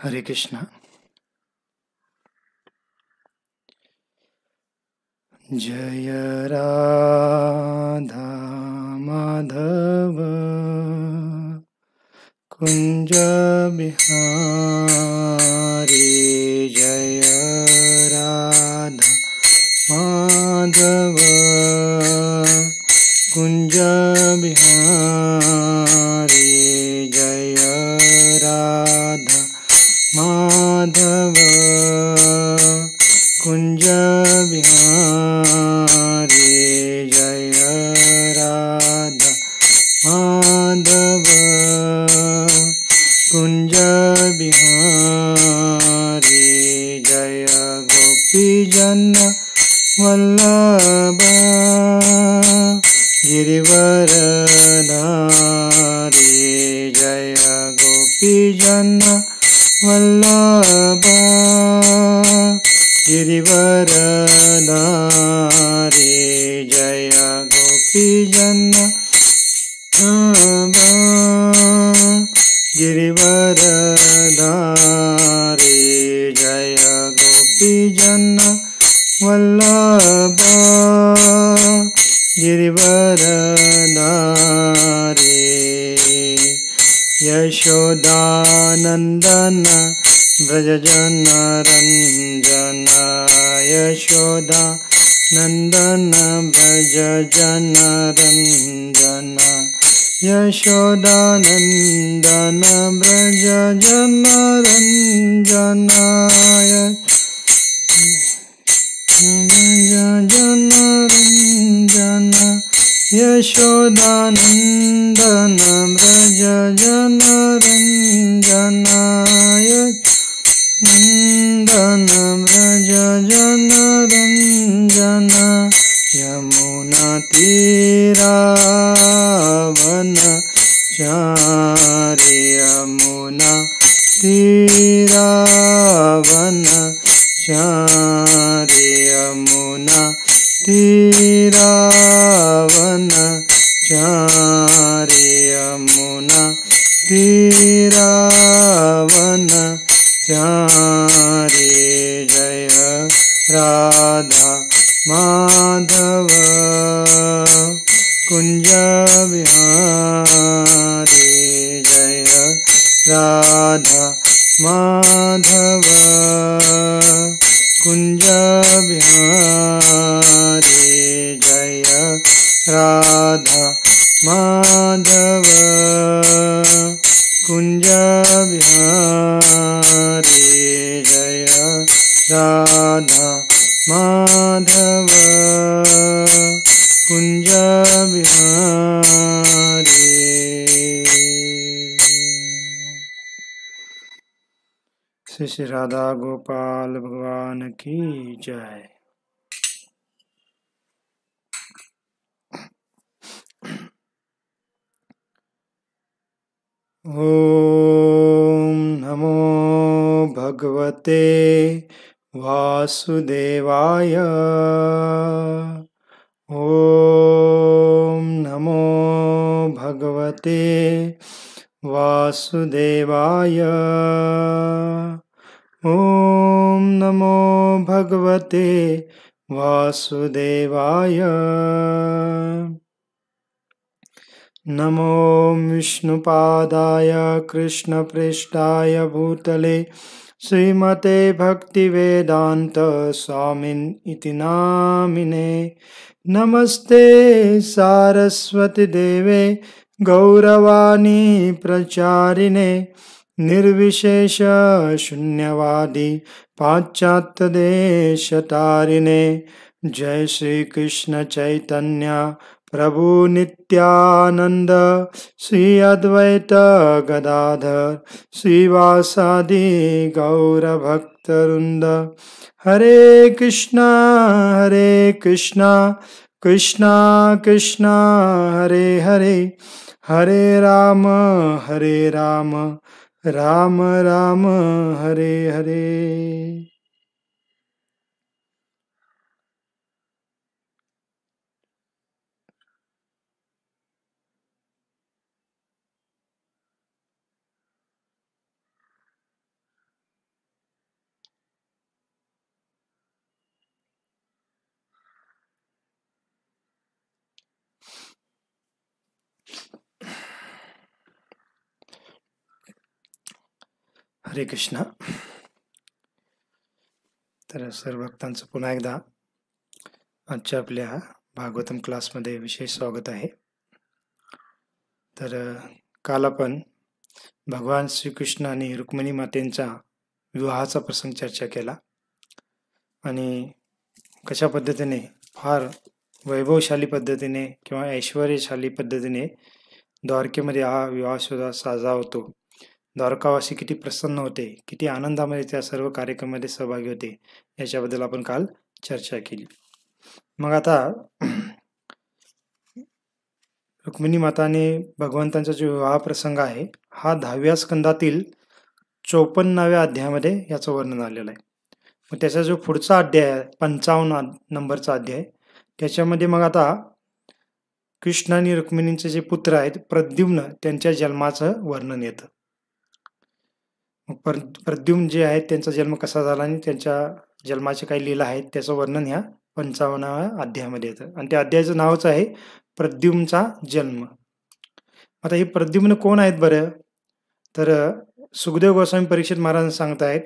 Hare Krishna. Jaya Radha Madhava Kunja Bihari Jaya Radha Madhava Kunja Bihari Jaya Radha Madhava Kunja Bihari Jaya Radha Madhava Kunja Bihari Jaya Gopi Jana Vallabha Girivaradhari Jaya Gopi Jana Vallabha Girivaradhari Jaya Gopi Jana Vallabha Girivaradhari Jaya Gopi Jana Vallabha Girivaradhari Yashodanandana Vrajajana Ranjana Yashodanandana Vrajajana Ranjana Yashodanandana Vrajajana Ranjana Vrajajana Ranjana Yashodanandana Vrajajana Ranjana Nandana Vrajajana Ranjana Yamuna Tiravana Chari Yamuna Tiravana Chari Yamuna Tiravana Chari Yamuna Tiravana Chari Jaya Radha Madhava Kunja Bihari Jaya Radha Madhava Kunja Bihari Jaya Radha Madhava Kunja Bihari Jaya Radha Madhava Kunja Bihari. Shri Radha Gopal Bhagwan ki jai. Om Namo Bhagavate Vasudevaya. Om Namo Bhagavate Vasudevaya. Om Namo Bhagavate Vasudevaya. Namo Vishnupadaya Krishna Prishtaya Bhutale Srimate Bhaktivedanta Swamin iti namine. Namaste Saraswati Deve Gauravani Pracharine Nirvishesha Shunyavadi Paschatya Deshatarine. Jai Shri Krishna Chaitanya Prabhu Nityananda Sri Advaita Gadadhar Srivasadi Gaura Bhaktarunda. Hare Krishna Krishna Krishna Hare Hare Hare Rama Rama Rama Hare Hare. हरे कृष्ण. तर सर्व भक्तांचं पुन्हा एकदा आजच्या आपल्या भागवतम क्लासमध्ये विशेष स्वागत आहे. तर काल आपण भगवान श्रीकृष्ण आणि रुक्मिणी मातेंचा विवाहाचा प्रसंग चर्चा केला आणि कशा पद्धतीने फार वैभवशाली पद्धतीने किंवा ऐश्वर्यशाली पद्धतीने द्वारकेमध्ये हा विवाह सुद्धा साजरा होतो. द्वारकावासी किती प्रसन्न होते, किती आनंदामध्ये त्या सर्व कार्यक्रमामध्ये सहभागी होते, याच्याबद्दल आपण काल चर्चा केली. मग आता रुक्मिणी माताने भगवंतांचा जो विवाह प्रसंग आहे हा 10व्या स्कंदातील 54व्या अध्यायामध्ये याचं वर्णन आलेलं आहे. मग त्याचा जो पुढचा अध्याय आहे 55 नंबरचा अध्याय, त्याच्यामध्ये मग आता कृष्ण आणि रुक्मिणींचे जे पुत्र आहेत प्रद्युम्न त्यांच्या जन्माचं वर्णन येतं. मग प्रद्युम्न जे आहेत त्यांचा जन्म कसा झाला आणि त्यांच्या जन्माचे काही लीला आहेत त्याचं वर्णन ह्या 55व्या अध्यायामध्ये येतं आणि त्या अध्यायाचं नावच आहे प्रद्युम्नचा जन्म. आता हे प्रद्युम्न कोण आहेत बरं? तर सुखदेव गोस्वामी परीक्षित महाराज सांगत आहेत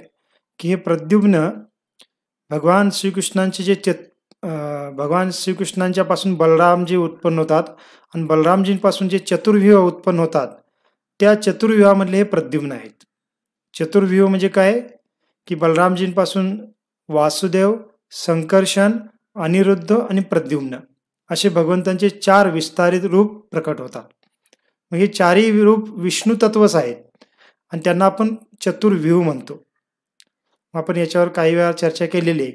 की हे प्रद्युम्न भगवान श्रीकृष्णांचे जे भगवान श्रीकृष्णांच्या पासून बलरामजी उत्पन्न होतात आणि बलरामजींपासून जे चतुर्व्यूह उत्पन्न होतात त्या चतुर्व्यूहामधले हे प्रद्युम्न आहेत. चतुर्व्यूह म्हणजे काय की बलरामजींपासून वासुदेव, संकर्षण, अनिरुद्ध आणि प्रद्युम्न असे भगवंतांचे 4 विस्तारित रूप प्रकट होतात. मग हे 4ही रूप विष्णू तत्वच आहेत आणि त्यांना आपण चतुर्व्यूह म्हणतो. आपण याच्यावर काही वेळा चर्चा केलेली आहे.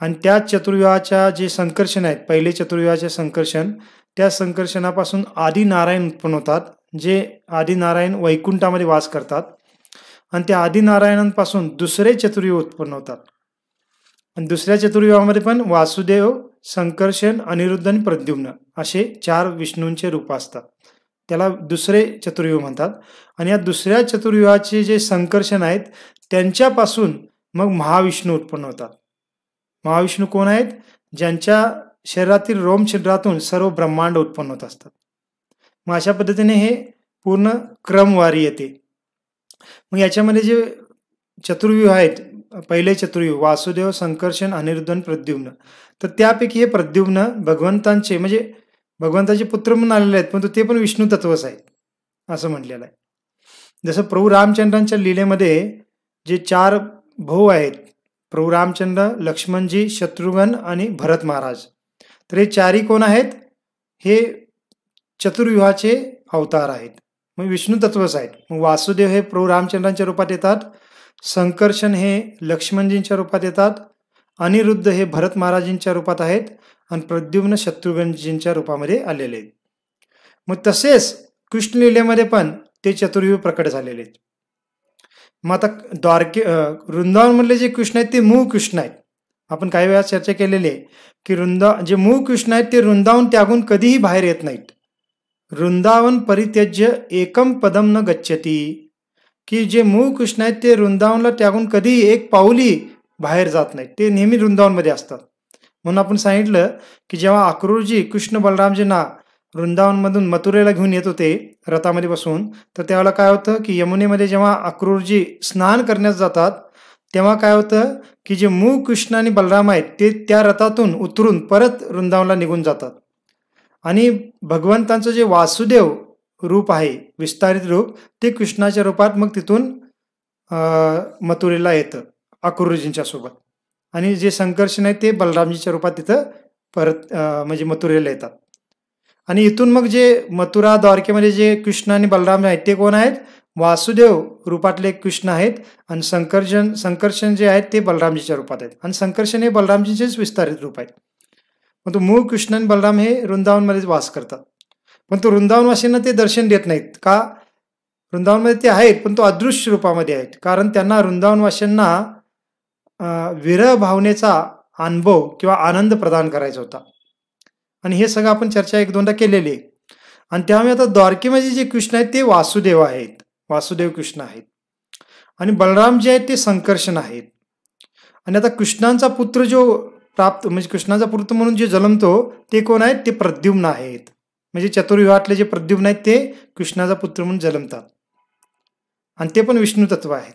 आणि त्या चतुर्व्यूहाच्या जे संकर्षण आहेत, पहिले चतुर्व्यूहाचे संकर्षण, त्या संकर्षणापासून आदि नारायण उत्पन्न होतात, जे आदि नारायण वैकुंठामध्ये वास करतात आणि त्या आदि नारायणांपासून दुसरे चतुर्व्यूह उत्पन्न होतात आणि दुसऱ्या चतुर्व्यूहामध्ये पण वासुदेव, संकर्षण, अनिरुद्ध आणि प्रद्युम्न असे 4 विष्णूंचे रूप असतात. त्याला दुसरे चतुर्व्यूह म्हणतात. आणि या दुसऱ्या चतुर्व्यूहाचे जे संकर्षण आहेत त्यांच्यापासून मग महाविष्णू उत्पन्न होतात. महाविष्णू कोण आहेत? ज्यांच्या शरीरातील रोम छिद्रातून सर्व ब्रह्मांड उत्पन्न होत असतात. मग अशा पद्धतीने हे पूर्ण क्रमवारी येते. मग याच्यामध्ये जे चतुर्व्यूह आहेत, पहिले चतुर्व्यूह वासुदेव, संकर्षण, अनिरुद्ध आणि प्रद्युम्न, तर त्यापैकी हे प्रद्युम्न भगवंतांचे म्हणजे भगवंताचे पुत्र म्हणून आलेले आहेत, परंतु ते पण विष्णू तत्वच आहेत असं म्हटलेलं आहे. जसं प्रभू रामचंद्रांच्या लीलेमध्ये जे 4 भाऊ आहेत, प्रभू रामचंद्र, लक्ष्मणजी, शत्रुघ्न आणि भरत महाराज, तर हे 4ही कोण आहेत? हे चतुर्व्यूहाचे अवतार आहेत, मग विष्णू तत्वच आहेत. मग वासुदेव हे प्रभू रामचंद्रांच्या रूपात येतात, संकर्षण हे लक्ष्मणजींच्या रूपात येतात, अनिरुद्ध हे भरत महाराजींच्या रूपात आहेत आणि प्रद्युम्न शत्रुघ्नजींच्या रूपामध्ये आलेले आहेत. मग तसेच कृष्ण लीलेमध्ये पण ते चतुर्व्यूह प्रकट झालेले आहेत. मग आता वृंदावनमधले जे कृष्ण आहेत ते मूळ कृष्ण आहेत. आपण काही वेळा चर्चा केलेली आहे की जे मूळ कृष्ण आहेत ते वृंदावन त्यागून कधीही बाहेर येत नाहीत. वृंदावन परित्यज्य एकम पदम न गच्छती, की जे मूळ कृष्ण आहेत ते वृंदावनला त्यागून कधीही एक पाऊली बाहेर जात नाहीत, ते नेहमी वृंदावनमध्ये असतात. म्हणून आपण सांगितलं की जेव्हा अक्रूरजी कृष्ण बलरामजींना वृंदावनमधून मथुरेला घेऊन येत होते रथामध्ये बसून, तर त्यावेळेला काय होतं की यमुनेमध्ये जेव्हा अक्रूरजी स्नान करण्यास जातात तेव्हा काय होतं की जे मूळ कृष्ण आणि बलराम आहेत ते त्या रथातून उतरून परत वृंदावनला निघून जातात आणि भगवंतांचं जे वासुदेव रूप आहे विस्तारित रूप ते कृष्णाच्या रूपात मग तिथून मथुरेला येतं अक्रूरजींच्या सोबत आणि जे संकर्षण आहे ते बलरामजीच्या रूपात तिथं परत म्हणजे मथुरेला येतात. आणि इथून मग जे मथुरा द्वारकेमध्ये जे कृष्ण आणि बलराम आहेत ते कोण आहेत? वासुदेव रूपातले कृष्ण आहेत आणि संकर्षण जे आहेत ते बलरामजीच्या रूपात आहेत आणि संकर्षण हे बलरामजीचेच विस्तारित रूप आहेत. मग तो मूळ कृष्ण आणि बलराम हे वृंदावनमध्येच वास करतात, पण तो वृंदावनवासींना ते दर्शन देत नाहीत. का? वृंदावनमध्ये ते आहेत पण तो अदृश्य रूपामध्ये आहेत, कारण त्यांना वृंदावनवासींना विरह भावनेचा अनुभव किंवा आनंद प्रदान करायचा होता आणि हे सगळं आपण चर्चा 1-2दा केलेली आहे. आणि त्यामुळे आता द्वारकेमध्ये जे कृष्ण आहेत ते वासुदेव आहेत, वासुदेव कृष्ण आहेत आणि बलराम जे आहेत ते संकर्षण आहेत. आणि आता कृष्णांचा पुत्र जो प्राप्त म्हणजे कृष्णाचा पुत्र म्हणून जे जन्मतो ते कोण आहेत? ते प्रद्युम्न आहेत. म्हणजे चतुर्व्यूहातले जे प्रद्युम्न आहेत ते कृष्णाचा पुत्र म्हणून जन्मतात आणि ते पण विष्णू तत्व आहेत.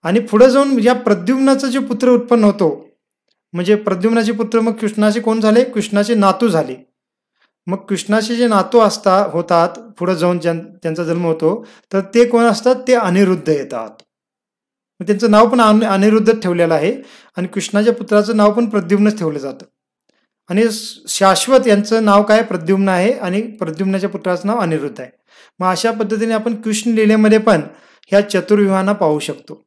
आणि पुढे जाऊन या प्रद्युम्नाचा जो पुत्र उत्पन्न होतो, म्हणजे प्रद्युम्नाचे पुत्र मग कृष्णाचे कोण झाले? कृष्णाचे नातू झाले. मग कृष्णाचे जे नातू होतात पुढे जाऊन त्यांचा जन्म होतो, तर ते कोण असतात? ते अनिरुद्ध येतात. त्यांचं नाव पण अनिरुद्ध ठेवलेलं आहे आणि कृष्णाच्या पुत्राचं नाव पण प्रद्युम्नच ठेवलं जातं. आणि शाश्वत यांचं नाव काय? प्रद्युम्न आहे आणि प्रद्युम्नाच्या पुत्राचं नाव अनिरुद्ध आहे. मग अशा पद्धतीने आपण कृष्ण लीलेमध्ये पण ह्या चतुर्विवाहांना पाहू शकतो.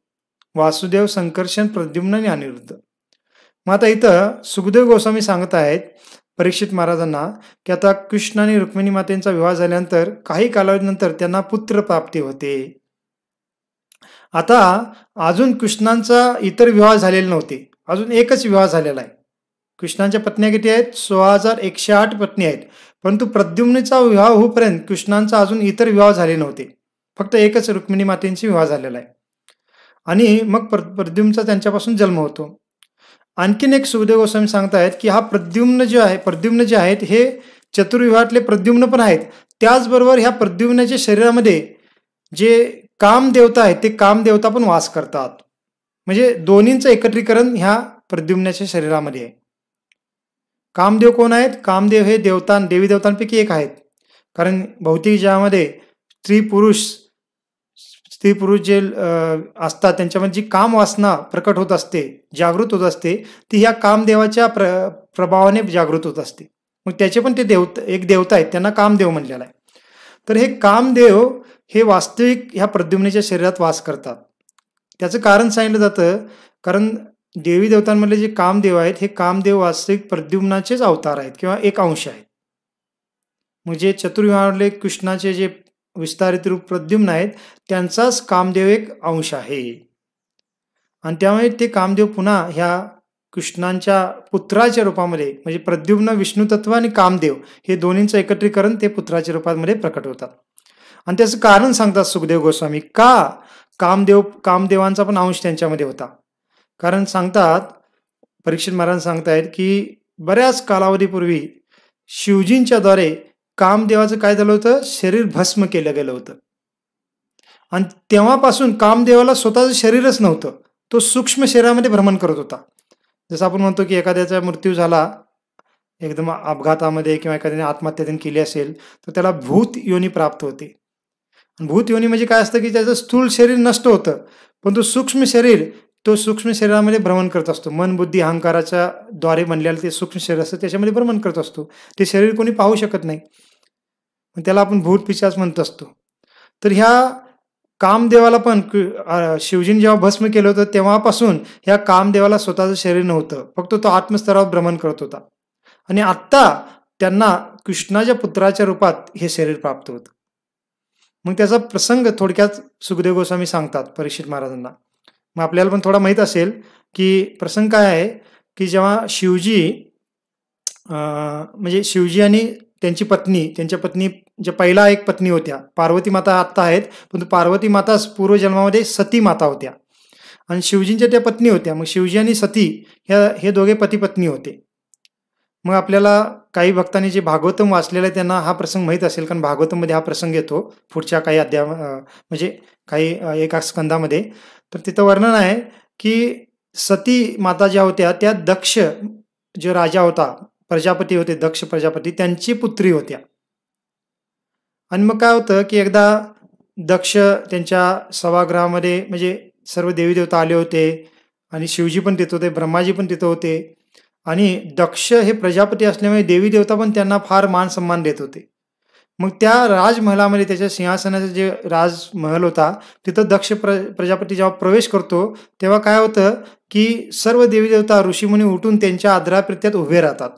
वासुदेव, संकर्षण, प्रद्युम्न आणि अनिरुद्ध. मग आता इथं सुखदेव गोस्वामी सांगत आहेत परीक्षित महाराजांना की आता कृष्ण आणि रुक्मिणी मातेचा विवाह झाल्यानंतर काही कालावधीनंतर त्यांना पुत्र प्राप्ती होते. आता अजून कृष्णांचा इतर विवाह झालेले नव्हते, अजून एकच विवाह झालेला आहे. कृष्णांच्या पत्न्या किती आहेत? 16,108 पत्नी आहेत. परंतु प्रद्युम्नचा विवाह होईपर्यंत कृष्णांचा अजून इतर विवाह झाले नव्हते. फक्त एकच रुक्मिणी मातेंची विवाह झालेला आहे. आणि मग प्रद्युम्नचा त्यांच्यापासून जन्म होतो. आणखीन एक सुखदेव गोस्वामी सांगतायत की हा प्रद्युम्न जे आहेत हे चतुर्विवाहातले प्रद्युम्न पण आहेत. त्याचबरोबर ह्या प्रद्युम्नाच्या शरीरामध्ये जे कामदेवता आहेत ते कामदेवता पण वास करतात. म्हणजे दोन्हींचं एकत्रीकरण ह्या प्रद्युम्नाच्या शरीरामध्ये आहे. कामदेव कोण आहेत? कामदेव हे देवी देवतांपैकी एक आहेत. कारण भौतिक जगामध्ये स्त्री पुरुष जे असतात त्यांच्यामध्ये जी काम वासना प्रकट होत असते, जागृत होत असते, ती ह्या कामदेवाच्या प्रभावाने जागृत होत असते. मग त्याचे पण ते एक देवता आहेत, त्यांना कामदेव म्हणलेला आहे. तर हे कामदेव हे वास्तविक ह्या प्रद्युम्नाच्या शरीरात वास करतात. त्याचं कारण सांगितलं जातं, कारण देवी देवतांमधले जे कामदेव आहेत हे कामदेव वास्तविक प्रद्युम्नाचेच अवतार आहेत किंवा एक अंश आहेत. म्हणजे चतुर्विवाहातले कृष्णाचे जे विस्तारित रूप प्रद्युम्न आहेत त्यांचाच कामदेव एक अंश आहे. आणि त्यामुळे ते कामदेव पुन्हा ह्या कृष्णांच्या पुत्राच्या रूपामध्ये, म्हणजे प्रद्युम्न, विष्णू तत्व आणि कामदेव हे दोन्हींचं एकत्रीकरण ते पुत्राच्या रूपामध्ये प्रकट होतात. आणि त्याचं कारण सांगतात सुखदेव गोस्वामी, का कामदेवांचा पण अंश त्यांच्यामध्ये होता. कारण सांगतात, परीक्षित महाराज सांगतायत की बऱ्याच कालावधीपूर्वी शिवजींच्या द्वारे कामदेवाचं काय झालं होतं? शरीर भस्म केलं गेलं होतं. आणि तेव्हापासून कामदेवाला स्वतःचं शरीरच नव्हतं, तो सूक्ष्म शरीरामध्ये भ्रमण करत होता. जसं आपण म्हणतो की एखाद्याचा मृत्यू झाला एकदम अपघातामध्ये किंवा एखाद्याने आत्महत्या केली असेल तर त्याला भूत योनी प्राप्त होते. भूत योनी म्हणजे काय असतं की त्याचं स्थूल शरीर नष्ट होतं, पण तो सूक्ष्म शरीरामध्ये भ्रमण करत असतो. मन, बुद्धी, अहंकाराच्या द्वारे बनलेलं ते सूक्ष्म शरीर असतं, त्याच्यामध्ये भ्रमण करत असतो. ते शरीर कोणी पाहू शकत नाही, त्याला आपण भूत पिशाच म्हणत असतो. तर ह्या कामदेवाला पण शिवजीने जेव्हा भस्म केलं होतं तेव्हापासून ह्या कामदेवाला स्वतःचं शरीर नव्हतं, फक्त तो आत्मस्तरावर भ्रमण करत होता. आणि आत्ता त्यांना कृष्णाच्या पुत्राच्या रूपात हे शरीर प्राप्त होतं. मग त्याचा प्रसंग थोडक्यात सुखदेव गोस्वामी सांगतात परीक्षित महाराजांना. मग आपल्याला पण थोडा माहीत असेल की प्रसंग काय आहे की जेव्हा शिवजी आणि त्यांच्या पत्नी ज्या पहिला एक पत्नी होत्या, पार्वती माता आत्ता आहेत, पण पार्वती माता पूर्वजन्मामध्ये सती माता होत्या आणि शिवजींच्या त्या पत्नी होत्या. मग शिवजी आणि सती हे दोघे पती पत्नी होते. मग आपल्याला काही भक्तांनी जे भागवतम वाचलेलं आहे त्यांना हा प्रसंग माहीत असेल, कारण भागवतमध्ये हा प्रसंग येतो पुढच्या काही म्हणजे काही एका स्कंदामध्ये. तर तिथं वर्णन आहे की सती माता ज्या होत्या त्या दक्ष जो राजा होता, प्रजापती होते, दक्ष प्रजापती, त्यांची पुत्री होत्या. आणि मग काय होतं की एकदा दक्ष त्यांच्या सभागृहामध्ये, म्हणजे सर्व देवी देवता आले होते आणि शिवजी पण तिथं होते, ब्रह्माजी पण तिथं होते. आणि दक्ष हे प्रजापती असल्यामुळे देवी देवता पण त्यांना फार मान सन्मान देत होते. मग त्या राजमहलामध्ये, त्याच्या सिंहासनाचा जे राजमहल होता तिथं दक्ष प्रजापती जेव्हा प्रवेश करतो तेव्हा काय होतं की सर्व देवी देवता, ऋषीमुनी उठून त्यांच्या आदराप्रित्यात उभे राहतात.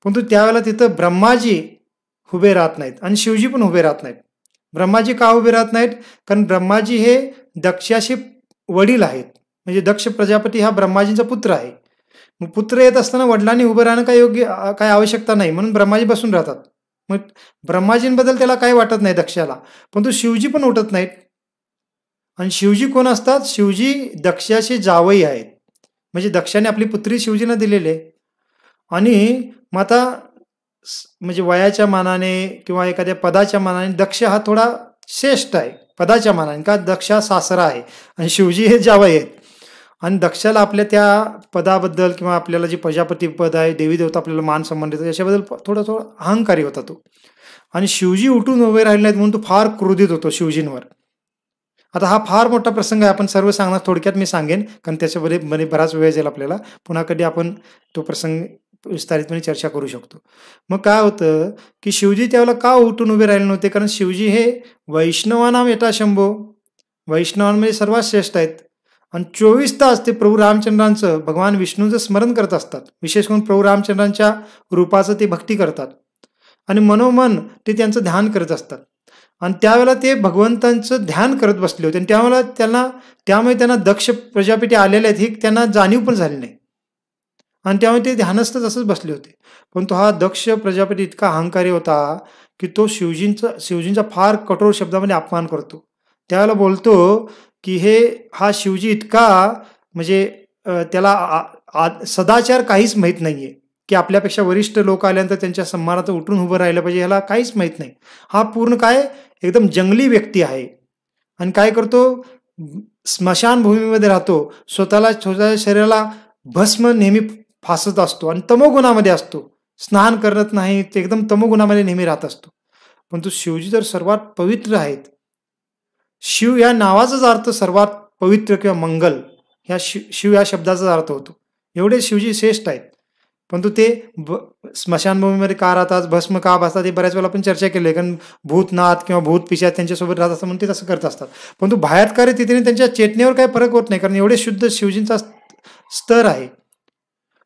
परंतु त्यावेळेला तिथं ब्रह्माजी उभे राहत नाहीत आणि शिवजी पण उभे राहत नाहीत. ब्रह्माजी का उभे राहत नाहीत? कारण ब्रह्माजी हे दक्षाचे वडील आहेत, म्हणजे दक्ष प्रजापती हा ब्रह्माजींचा पुत्र आहे. मग पुत्र येत असताना वडिलांनी उभं राहणं काय आवश्यकता नाही, म्हणून ब्रह्माजी बसून राहतात. मग ब्रह्माजींबद्दल त्याला काही वाटत नाही दक्षाला, परंतु शिवजी पण उठत नाहीत. आणि शिवजी कोण असतात? शिवजी दक्षाचे जावई आहेत, म्हणजे दक्षाने आपली पुत्री शिवजींना दिलेली आहे. आणि मग आता म्हणजे वयाच्या मानाने किंवा एखाद्या पदाच्या मानाने दक्ष हा थोडा श्रेष्ठ आहे पदाच्या मानाने, का दक्ष सासरा आहे आणि शिवजी हे जावई आहेत. आणि दक्षाला आपल्या त्या पदाबद्दल किंवा आपल्याला जे प्रजापती पद आहे, देवी देवता आपल्याला मान सन्मान देतात, याच्याबद्दल थोडा अहंकारी होता तो. आणि शिवजी उठून उभे राहिले नाहीत म्हणून तो फार क्रोधित होतो शिवजींवर. आता हा फार मोठा प्रसंग आहे, आपण सर्व सांगणार, थोडक्यात मी सांगेन, कारण त्याच्यामध्ये बराच वेळ जाईल आपल्याला. पुन्हा कधी आपण तो प्रसंग विस्तारितपणे चर्चा करू शकतो. मग काय होतं की शिवजी त्यावेळेला का उठून उभे राहिले नव्हते? कारण शिवजी हे वैष्णवानाम यथा शंभो, वैष्णवांमध्ये सर्वात श्रेष्ठ आहेत. आणि 24 तास ते प्रभू रामचंद्रांचं, भगवान विष्णूचं स्मरण करत असतात. विशेष करून प्रभू रामचंद्रांच्या रूपाचं ते भक्ती करतात आणि मनोमन ते त्यांचं ध्यान करत असतात. आणि त्यावेळेला ते भगवंतांचं ध्यान करत बसले होते आणि त्यामुळे त्यांना दक्ष प्रजापती आलेले आहेत ही त्यांना जाणीव पण झाली नाही. आणि त्यामुळे ते ध्यानस्थ तसंच बसले होते. परंतु हा दक्ष प्रजापती इतका अहंकारी होता की तो शिवजींचा फार कठोर शब्दामध्ये अपमान करतो. त्यावेळेला बोलतो की हा शिवजी इतका म्हणजे त्याला सदाचार काहीच माहीत नाहीये, की आपल्यापेक्षा वरिष्ठ लोक आल्यानंतर त्यांच्या सन्मानात उठून उभं राहिलं पाहिजे, ह्याला काहीच माहीत नाही. हा पूर्ण एकदम जंगली व्यक्ती आहे. आणि काय करतो, स्मशानभूमीमध्ये राहतो, स्वतःच्या शरीराला भस्म नेहमी फासत असतो आणि तमोगुणामध्ये असतो, स्नान करत नाही, ते एकदम तमोगुणामध्ये नेहमी राहत असतो. परंतु शिवजी तर सर्वात पवित्र आहेत. शिव या नावाचाच अर्थ सर्वात पवित्र किंवा मंगल, शिव या शब्दाचाच अर्थ होतो. एवढे शिवजी श्रेष्ठ आहेत. परंतु ते स्मशानभूमीमध्ये का राहतात, भस्म का भासतात, हे बऱ्याच वेळेला आपण चर्चा केली आहे. कारण भूतनाथ किंवा भूत पिशाच त्यांच्यासोबत राहत असतात म्हणून ते तसं करत असतात. परंतु बाहेर कार्य तिथे त्यांच्या चेतनेवर काही फरक होत नाही, कारण एवढे शुद्ध शिवजींचा स्तर आहे.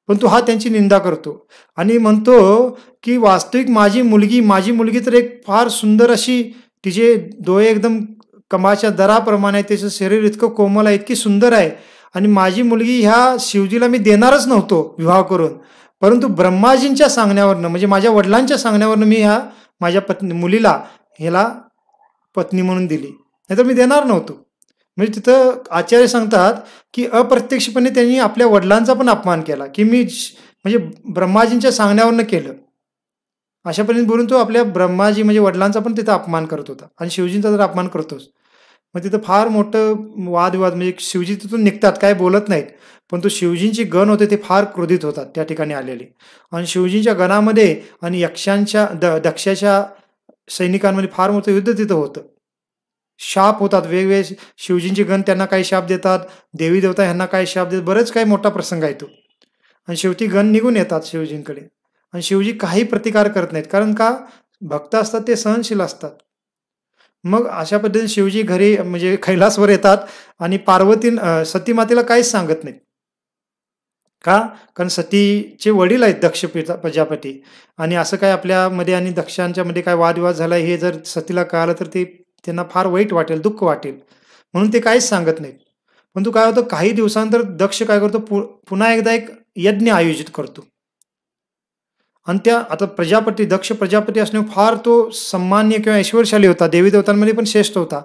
परंतु हा त्यांची निंदा करतो आणि म्हणतो की वास्तविक माझी मुलगी तर एक फार सुंदर अशी, तिचे डोळे एकदम कमळाच्या दराप्रमाणे, त्याचं शरीर इतकं कोमल आहे, इतकी सुंदर आहे, आणि माझी मुलगी ह्या शिवजीला मी देणारच नव्हतो विवाह करून. परंतु ब्रह्माजींच्या सांगण्यावरनं, म्हणजे माझ्या वडिलांच्या सांगण्यावरनं मी माझ्या मुलीला ह्याला पत्नी म्हणून दिली, नाहीतर मी देणार नव्हतो. म्हणजे तिथं आचार्य सांगतात की अप्रत्यक्षपणे त्यांनी आपल्या वडिलांचा पण अपमान केला, की मी म्हणजे ब्रह्माजींच्या सांगण्यावरनं केलं, अशापर्यंत बोलून तो आपल्या ब्रह्माजी म्हणजे वडिलांचा पण तिथं अपमान करत होता आणि शिवजींचा तर अपमान करतोच. मग तिथं फार मोठं वादविवाद, म्हणजे शिवजी तिथून निघतात, काय बोलत नाहीत. पण तो शिवजींची गण होते ते फार क्रोधित होतात त्या ठिकाणी आलेले. आणि शिवजींच्या गणामध्ये आणि दक्षाच्या सैनिकांमध्ये फार मोठं युद्ध तिथं होतं. शाप होतात वेगवेगळे, शिवजींचे गण त्यांना काही शाप देतात, देवी देवता ह्यांना काही शाप देतात, बरेच काही मोठा प्रसंग आहे तो. आणि शेवटी गण निघून येतात शिवजींकडे आणि शिवजी काही प्रतिकार करत नाहीत, कारण का, भक्त असतात ते सहनशील असतात. मग अशा पद्धतीने शिवजी घरी म्हणजे कैलासवर येतात आणि सती मातेला काहीच सांगत नाहीत. का, कारण सतीचे वडील आहेत दक्ष प्रजापती, आणि असं काय आपल्यामध्ये आणि दक्षांच्या मध्ये काय वादविवाद झाला हे जर सतीला कळालं तर ते त्यांना फार वाईट वाटेल, दुःख वाटेल, म्हणून ते काहीच सांगत नाहीत. परंतु काय होतं, काही दिवसानंतर दक्ष काय करतो, पुन्हा एकदा एक यज्ञ आयोजित करतो. आणि आता दक्ष प्रजापती असणे फार तो सन्मान्य किंवा ऐश्वर्यशाली होता, देवी देवतांमध्ये पण श्रेष्ठ होता.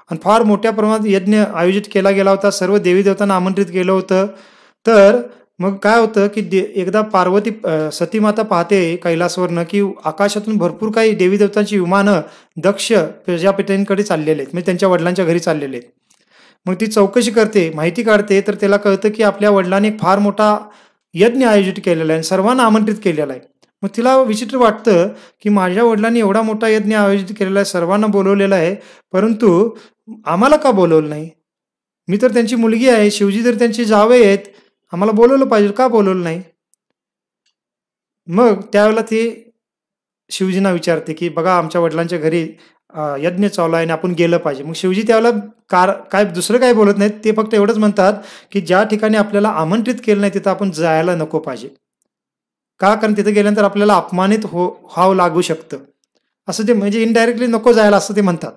आणि फार मोठ्या प्रमाणात यज्ञ आयोजित केला गेला होता, सर्व देवी देवतांना आमंत्रित केलं होतं. तर मग काय होतं की एकदा पार्वती सतीमाता पाहते कैलासवरनं की आकाशातून भरपूर काही देवी देवतांची विमानं दक्ष प्रजापतींकडे चाललेले आहेत, म्हणजे त्यांच्या वडिलांच्या घरी चाललेले आहेत. मग ती चौकशी करते, माहिती काढते, तर त्याला कळतं की आपल्या वडिलांनी एक फार मोठा यज्ञ आयोजित केलेला आहे, सर्वांना आमंत्रित केलेला आहे. मग तिला विचित्र वाटतं की माझ्या वडिलांनी एवढा मोठा यज्ञ आयोजित केलेला आहे, सर्वांना बोलवलेला आहे, परंतु आम्हाला का बोलवलं नाही? मी तर त्यांची मुलगी आहे, शिवजी तर त्यांची जावई आहेत, आम्हाला बोलवलं पाहिजे, का बोलवलं नाही? मग त्यावेळेला ती शिवजींना विचारते की बघा, आमच्या वडिलांच्या घरी यज्ञ चालू आहे आणि आपण गेलं पाहिजे. मग शिवजी त्यावेळेला काय दुसरं काय बोलत नाहीत, ते फक्त एवढंच म्हणतात की ज्या ठिकाणी आपल्याला आमंत्रित केलं नाही तिथं आपण जायला नको पाहिजे. का, कारण तिथे गेल्यानंतर आपल्याला अपमानित व्हावं लागू शकतं, असं ते म्हणजे इनडायरेक्टली नको जायला असं ते म्हणतात.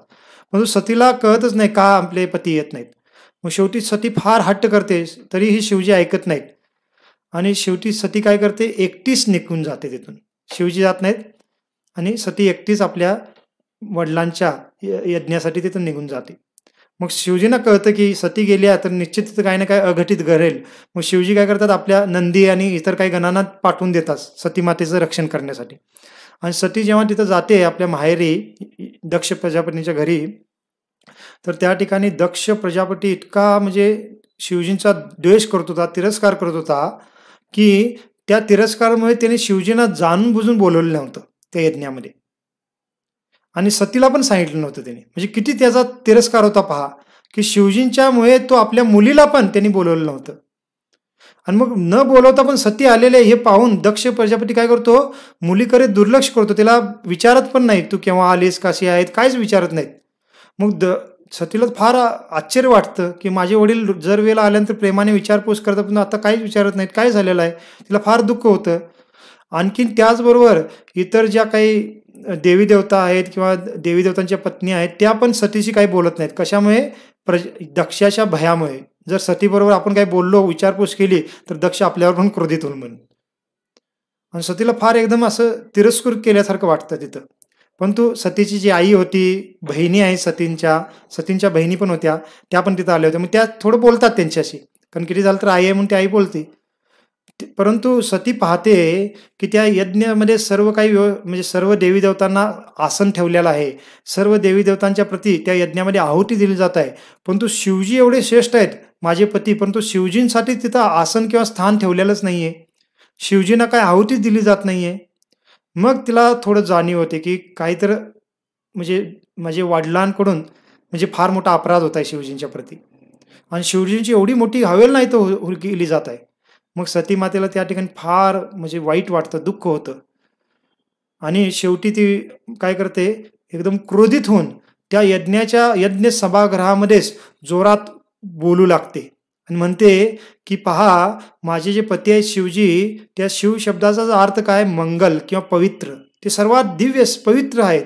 परंतु सतीला कळतच नाही का आपले पती येत नाहीत. मग शेवटी सती फार हट्ट करते, तरीही शिवजी ऐकत नाहीत आणि शेवटी सती काय करते, एकटीच निघून जाते तिथून. शिवजी जात नाहीत आणि सती एकटीच आपल्या वडिलांच्या यज्ञासाठी तिथून निघून जाते. मग शिवजींना कळतं की सती गेली तर निश्चित तिथं काही ना काही अघटित घडेल. मग शिवजी काय करतात, आपल्या नंदी आणि इतर काही गणांना पाठवून देतात सतीमातेचं रक्षण करण्यासाठी. आणि सती जेव्हा तिथं जाते आपल्या माहेरी दक्ष प्रजापतीच्या घरी, तर त्या ठिकाणी दक्ष प्रजापती इतका म्हणजे शिवजींचा द्वेष करत होता, तिरस्कार करत होता, की त्या तिरस्कारामुळे त्याने शिवजींना जाणून बुजून बोलवलं नव्हतं त्या यज्ञामध्ये. आणि सतीला पण सांगितलं नव्हतं त्याने. म्हणजे किती त्याचा तिरस्कार होता पहा, की शिवजींच्यामुळे तो आपल्या मुलीला पण त्यांनी बोलवलं नव्हतं. आणि मग न बोलवता पण सती आलेले हे पाहून दक्ष प्रजापती काय करतो, मुलीकडे दुर्लक्ष करतो. तिला विचारत पण नाही, तू केव्हा आलीस, कशी आहेत, काहीच विचारत नाहीत. मग सतीला फार आश्चर्य वाटतं, की माझे वडील जर वेळेला आल्यानंतर प्रेमाने विचारपूस करतात, पण आता काहीच विचारत नाहीत, काय झालेलं आहे. तिला फार दुःख होतं. आणखीन त्याचबरोबर इतर ज्या काही देवी देवता आहेत किंवा देवी देवतांच्या पत्नी आहेत, त्या पण सतीशी काही बोलत नाहीत. कशामुळे? दक्षाच्या भयामुळे. जर सतीबरोबर आपण काही बोललो, विचारपूस केली, तर दक्ष आपल्यावर पण क्रोधित होईल म्हणून. आणि सतीला फार एकदम असं तिरस्कृत केल्यासारखं वाटतं तिथं. परंतु सतीची जी आई होती, बहिणी आहेत सतींच्या बहिणी पण होत्या, त्या पण तिथं आल्या होत्या. मग त्या थोडं बोलतात त्यांच्याशी. कारण किती झालं तर आई आहे म्हणून ती आई बोलते. परंतु सती पाहते, की त्या यज्ञामध्ये सर्व काही म्हणजे सर्व देवी देवतांना आसन ठेवलेलं आहे. सर्व देवी देवतांच्या प्रती त्या यज्ञामध्ये आहुती दिली जात आहे. परंतु शिवजी एवढे श्रेष्ठ आहेत, माझे पती, परंतु शिवजींसाठी तिथं आसन किंवा स्थान ठेवलेलंच नाहीये. शिवजींना काही आहुतीच दिली जात नाहीये. मग तिला थोडं जाणीव होते, की काहीतरी म्हणजे माझे वडिलांकडून म्हणजे फार मोठा अपराध होत आहे शिवजींच्या प्रती. आणि शिवजींची एवढी मोठी हवेल नाही तर केली जात आहे. मग सती मातेला त्या ठिकाणी फार म्हणजे वाईट वाटतं, दुःख होतं. आणि शेवटी ती काय करते, एकदम क्रोधित होऊन त्या यज्ञ सभागृहामध्येच जोरात बोलू लागते आणि म्हणते, की पहा, माझे जे पती आहेत शिवजी, त्या शिव शब्दाचा अर्थ काय? मंगल किंवा पवित्र. ते सर्वात दिव्य पवित्र आहेत.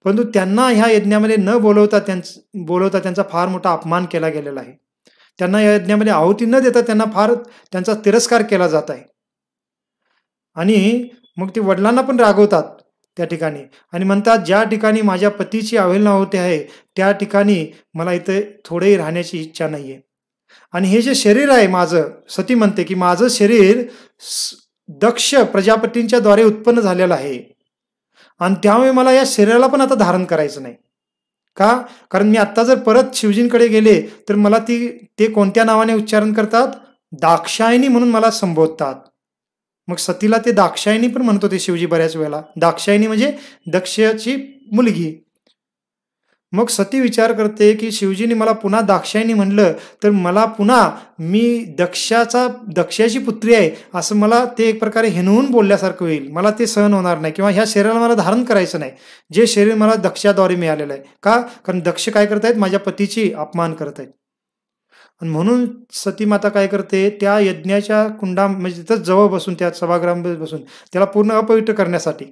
परंतु त्यांना ह्या यज्ञामध्ये न बोलवता त्यांचा फार मोठा अपमान केला गेलेला आहे. त्यांना या यज्ञामध्ये आहुती न देता त्यांचा तिरस्कार केला जात आहे. आणि मग ते वडिलांना पण रागवतात त्या ठिकाणी आणि म्हणतात, ज्या ठिकाणी माझ्या पतीची अवहेलना होते आहे, त्या ठिकाणी मला इथे थोडेही राहण्याची इच्छा नाहीये. आणि हे जे शरीर आहे माझं, सती म्हणते, की माझं शरीर दक्ष प्रजापतींच्या द्वारे उत्पन्न झालेलं आहे. आणि त्यामुळे मला या शरीराला पण आता धारण करायचं नाही. का? कारण मी आत्ता जर परत शिवजींकडे गेले, तर मला ते कोणत्या नावाने उच्चारण करतात? दाक्षायणी म्हणून मला संबोधतात. मग सतीला ते दाक्षायणी पण म्हणत होते शिवजी बऱ्याच वेळेला. दाक्षायणी म्हणजे दक्षची मुलगी. मग सती विचार करते, की शिवजींनी मला पुन्हा दाक्षायणी म्हणलं, तर मला पुन्हा मी दक्षाची पुत्री आहे, असं मला ते एक प्रकारे हिणवून बोलल्यासारखं होईल. मला ते सहन होणार नाही किंवा ह्या शरीराला मला धारण करायचं नाही, जे शरीर मला दक्षाद्वारे मिळालेलं आहे. का? कारण दक्ष काय करत आहेत? माझ्या पतीची अपमान करत आहेत. आणि म्हणून सती माता काय करते, त्या यज्ञाच्या म्हणजे तिथंच जवळ बसून, त्या सभागृहामध्ये बसून, त्याला पूर्ण अपवित्र करण्यासाठी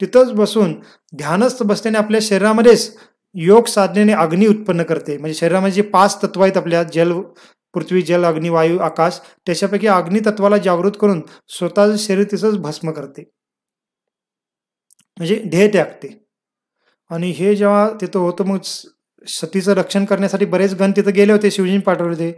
तिथंच बसून ध्यानस्थ बसल्याने आपल्या शरीरामध्येच योग साधनेने अग्नी उत्पन्न करते. म्हणजे शरीरामध्ये जे 5 तत्व आहेत आपल्या, पृथ्वी, जल, अग्नी, वायू, आकाश, त्याच्यापैकी अग्नी तत्वाला जागृत करून स्वतःचं शरीर तिथंच भस्म करते, म्हणजे देह त्यागते. आणि हे जेव्हा तिथं होतं, मग सतीचं रक्षण करण्यासाठी बरेच गण तिथं गेले होते, शिवजींनी पाठवले होते.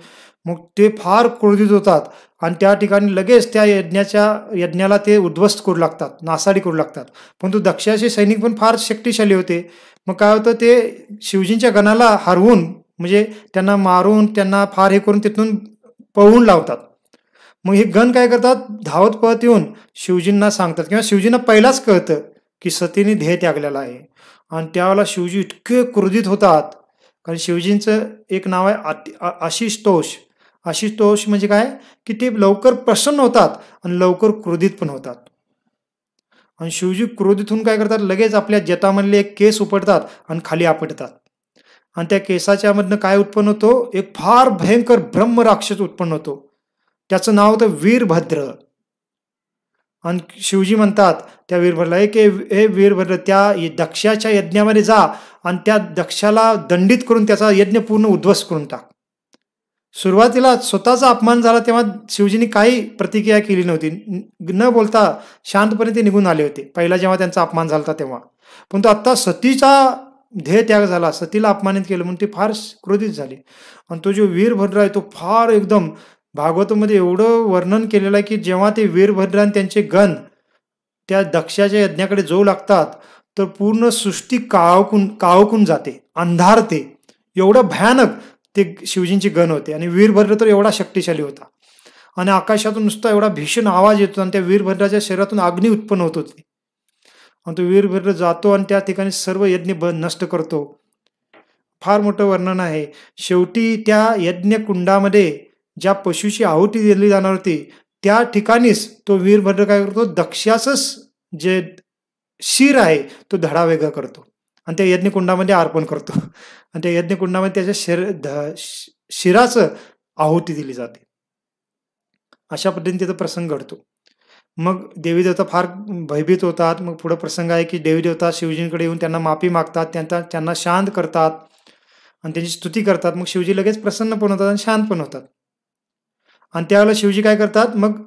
मग ते फार क्रोधित होतात आणि त्या ठिकाणी लगेच त्या यज्ञाला ते उद्ध्वस्त करू लागतात, नासाडी करू लागतात. परंतु दक्षाचे सैनिक पण फार शक्तिशाली होते. मग काय होतं, ते शिवजींच्या गणाला हरवून, म्हणजे त्यांना मारून, त्यांना फार हे करून तिथून पळवून लावतात. मग हे गण काय करतात, धावत पळत येऊन शिवजींना सांगतात किंवा शिवजींना पहिलाच कळतं, की सतीने ध्येय त्यागलेला आहे. आणि त्यावेळेला शिवजी इतके क्रोधित होतात, कारण शिवजींचं एक नाव आहे आशिषतोष. आशिषतोष म्हणजे काय, की ते लवकर प्रसन्न होतात आणि लवकर क्रोधित पण होतात. आणि शिवजी क्रोधित होऊन काय करतात, लगेच आपल्या जटामधले एक केस उपटतात आणि खाली आपटतात. आणि त्या केसाच्या मधनं काय उत्पन्न होतो, एक फार भयंकर ब्रह्म राक्षस उत्पन्न होतो. त्याचं नाव होतं वीरभद्र. आणि शिवजी म्हणतात त्या वीरभद्राला, की हे वीरभद्र, त्या दक्षाच्या यज्ञामध्ये जा आणि त्या दक्षाला दंडित करून त्याचा यज्ञ पूर्ण उद्ध्वस्त करून टाक. सुरुवातीला स्वतःचा अपमान झाला तेव्हा शिवजींनी काही प्रतिक्रिया केली नव्हती. न बोलता शांतपणे ते निघून आले होते, पहिला जेव्हा त्यांचा अपमान झाला तेव्हा. परंतु आता सतीचा ध्येय त्याग झाला, सतीला अपमानित केलं म्हणून ते फार क्रोधित झाले. आणि तो जो वीरभद्र आहे, तो फार एकदम भागवतामध्ये एवढं वर्णन केलेलं आहे, की जेव्हा ते वीरभद्र आणि त्यांचे गण त्या दक्षाच्या यज्ञाकडे जाऊ लागतात, तर पूर्ण सृष्टी काळवकून जाते, अंधारते. एवढं भयानक ते शिवजींची गण होते. आणि वीरभद्र तर एवढा शक्तिशाली होता. आणि आकाशातून नुसता एवढा भीषण आवाज येतो आणि त्या वीरभद्राच्या शरीरातून अग्नी उत्पन्न होत होती. आणि तो वीरभद्र जातो आणि त्या ठिकाणी सर्व यज्ञ नष्ट करतो. फार मोठं वर्णन आहे. शेवटी त्या यज्ञ कुंडामध्ये ज्या पशुची आहुती दिली जाणार होती त्या ठिकाणीच तो वीरभद्र काय करतो, दक्ष्याचंच जे शिर आहे तो धडा वेगळा करतो आणि त्या यज्ञकुंडामध्ये अर्पण करतो. आणि त्या यज्ञकुंडामध्ये त्याच्या शिराचं आहुती दिली जाते. अशा पद्धतीने तिथं प्रसंग घडतो. मग देवी देवता फार भयभीत होतात. मग पुढे प्रसंग आहे की देवी देवता शिवजींकडे येऊन त्यांना माफी मागतात, त्यांना शांत करतात आणि त्यांची स्तुती करतात. मग शिवजी लगेच प्रसन्न पण होतात आणि शांत पण होतात. आणि त्यावेळेला शिवजी काय करतात, मग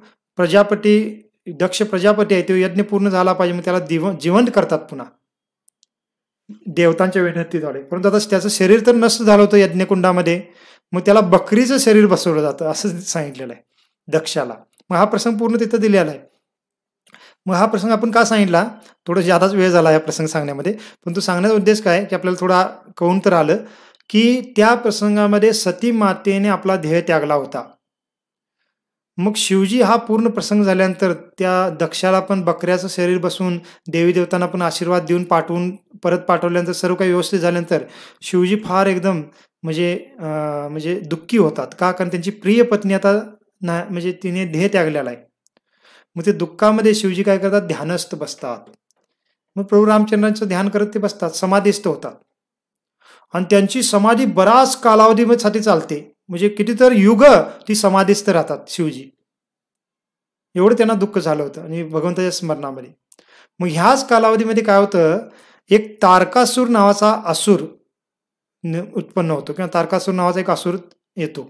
दक्ष प्रजापती आहे तो यज्ञ पूर्ण झाला पाहिजे, मग त्याला जिवंत करतात पुन्हा देवतांच्या विनंतीद्वारे. परंतु आता त्याचं शरीर तर नष्ट झालं होतं यज्ञकुंडामध्ये, मग त्याला बकरीचं शरीर बसवलं जातं असं सांगितलेलं आहे दक्षाला. मग हा प्रसंग पूर्ण तिथं दिलेला आहे. मग हा प्रसंग आपण का सांगितला, थोडं जादाच वेळ झाला या प्रसंग सांगण्यामध्ये, पण तो सांगण्याचा उद्देश काय की आपल्याला थोडा कळून तर आलं की त्या प्रसंगामध्ये सती मातेने आपला ध्येय त्यागला होता. मग शिवजी हा पूर्ण प्रसंग झाल्यानंतर त्या दक्षाला पण बकऱ्याचं शरीर बसवून देवी देवतांना पण आशीर्वाद देऊन परत पाठवल्यानंतर सर्व काही व्यवस्थित झाल्यानंतर शिवजी फार एकदम म्हणजे दुःखी होतात. का, कारण त्यांची प्रिय पत्नी आता म्हणजे तिने ध्येय त्यागलेला आहे. मग ते दुःखामध्ये शिवजी काय करतात, ध्यानस्थ बसतात. मग प्रभू रामचंद्रांचं ध्यान करत ते बसतात, समाधीस्थ होतात. आणि त्यांची समाधी बराच कालावधीसाठी चालते, म्हणजे कितीतरी युग ती समाधीस्थ राहतात शिवजी. एवढं त्यांना दुःख झालं होतं आणि भगवंताच्या स्मरणामध्ये. मग ह्याच कालावधीमध्ये काय होतं, एक तारकासूर नावाचा असुर उत्पन्न होतो किंवा तारकासूर नावाचा एक असुर येतो.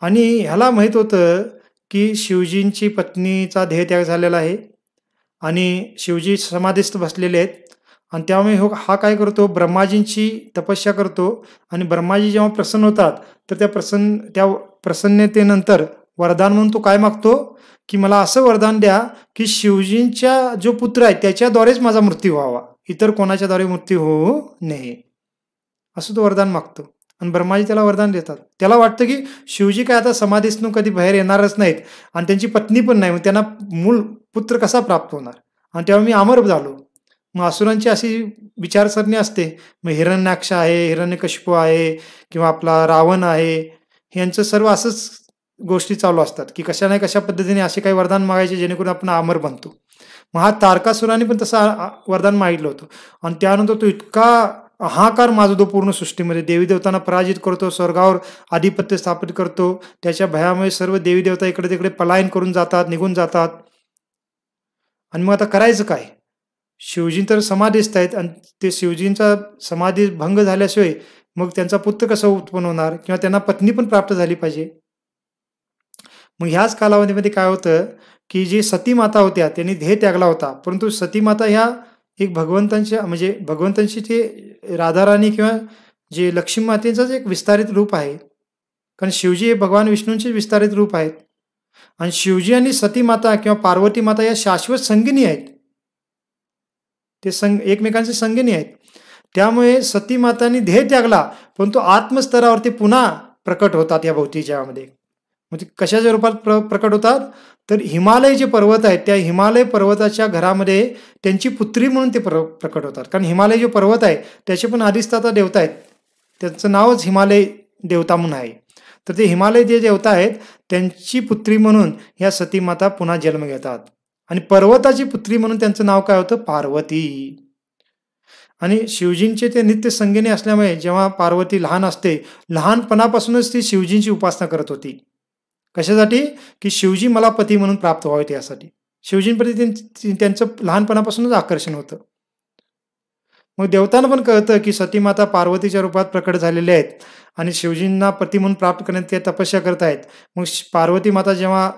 आणि ह्याला माहित होतं की शिवजींची पत्नीचा ध्येयत्याग झालेला आहे आणि शिवजी समाधीस्थ बसलेले आहेत. आणि त्यामुळे हा काय करतो, ब्रह्माजींची तपस्या करतो. आणि ब्रह्माजी जेव्हा प्रसन्न होतात तर त्या प्रसन्नतेनंतर वरदान म्हणून तो काय मागतो की मला असं वरदान द्या की शिवजींच्या जो पुत्र आहे त्याच्याद्वारेच माझा मृत्यू व्हावा, इतर कोणाच्याद्वारे मृत्यू होऊ नये, असं तो वरदान मागतो. आणि ब्रह्माजी त्याला वरदान देतात. त्याला वाटतं की शिवजी काय आता समाधीतून कधी बाहेर येणारच नाहीत आणि त्यांची पत्नी पण नाही, मग त्यांना मूळ पुत्र कसा प्राप्त होणार, आणि तेव्हा मी अमर झालो. मग असुरांची अशी विचारसरणी असते. मग हिरण्याक्ष आहे, हिरण्यकशिपू आहे किंवा आपला रावण आहे, यांचं सर्व असंच गोष्टी चालू असतात की कशा नाही कशा पद्धतीने असे काही वरदान मागायचे जेणेकरून आपण अमर बनतो. मग हा तारकासुराने पण तसं वरदान मागितलं होतं. आणि त्यानंतर तो इतका हाहाकार माजतो पूर्ण सृष्टीमध्ये, देवी देवतांना पराजित करतो, स्वर्गावर आधिपत्य स्थापित करतो. त्याच्या भयामुळे सर्व देवी देवता इकडे तिकडे पलायन करून जातात, निघून जातात. आणि मग आता करायचं काय, शिवजी तर समाधीस्थ आहेत आणि ते शिवजींचा समाधी भंग झाल्याशिवाय मग त्यांचा पुत्र कसं उत्पन्न होणार किंवा त्यांना पत्नी पण प्राप्त झाली पाहिजे. मग ह्याच कालावधीमध्ये काय होतं की जी सतीमाता होत्या त्यांनी ध्येय त्यागला होता, परंतु सतीमाता ह्या एक भगवंतांची ते राधाराणी किंवा जे लक्ष्मी मातेचंच एक विस्तारित रूप आहे. कारण शिवजी हे भगवान विष्णूंचे विस्तारित रूप आहेत आणि शिवजी आणि सतीमाता किंवा पार्वती माता या शाश्वत संगिनी आहेत. ते एकमेकांचे संगिनी आहेत. त्यामुळे सतीमातांनी ध्येय त्यागला, परंतु आत्मस्तरावरती पुन्हा प्रकट होतात या भौतिक जगामध्ये. म्हणजे कशाच्या रूपात प्रकट होतात, तर हिमालय जे पर्वत आहेत त्या हिमालय पर्वताच्या घरामध्ये त्यांची पुत्री म्हणून ते प्रकट होतात. कारण हिमालय जो पर्वत आहे त्याचे पण अधिष्ठाता देवता आहेत, त्यांचं नावच हिमालय देवता म्हणून आहे. तर ते हिमालय जे देवता आहेत त्यांची पुत्री म्हणून ह्या सतीमाता पुन्हा जन्म घेतात. आणि पर्वताची पुत्री म्हणून त्यांचं नाव काय होतं, पार्वती. आणि शिवजींचे ते नित्य संगिनी असल्यामुळे जेव्हा पार्वती लहान असते, लहानपणापासूनच ती शिवजींची उपासना करत होती. कशासाठी, की शिवजी मला पती म्हणून प्राप्त व्हावेत यासाठी. शिवजींप्रती त्यांचं लहानपणापासूनच आकर्षण होतं. मग देवतांना पण कळतं की सतीमाता पार्वतीच्या रूपात प्रकट झालेले आहेत आणि शिवजींना पती म्हणून प्राप्त करण्यात ते तपस्या करत आहेत. मग पार्वती माता जेव्हा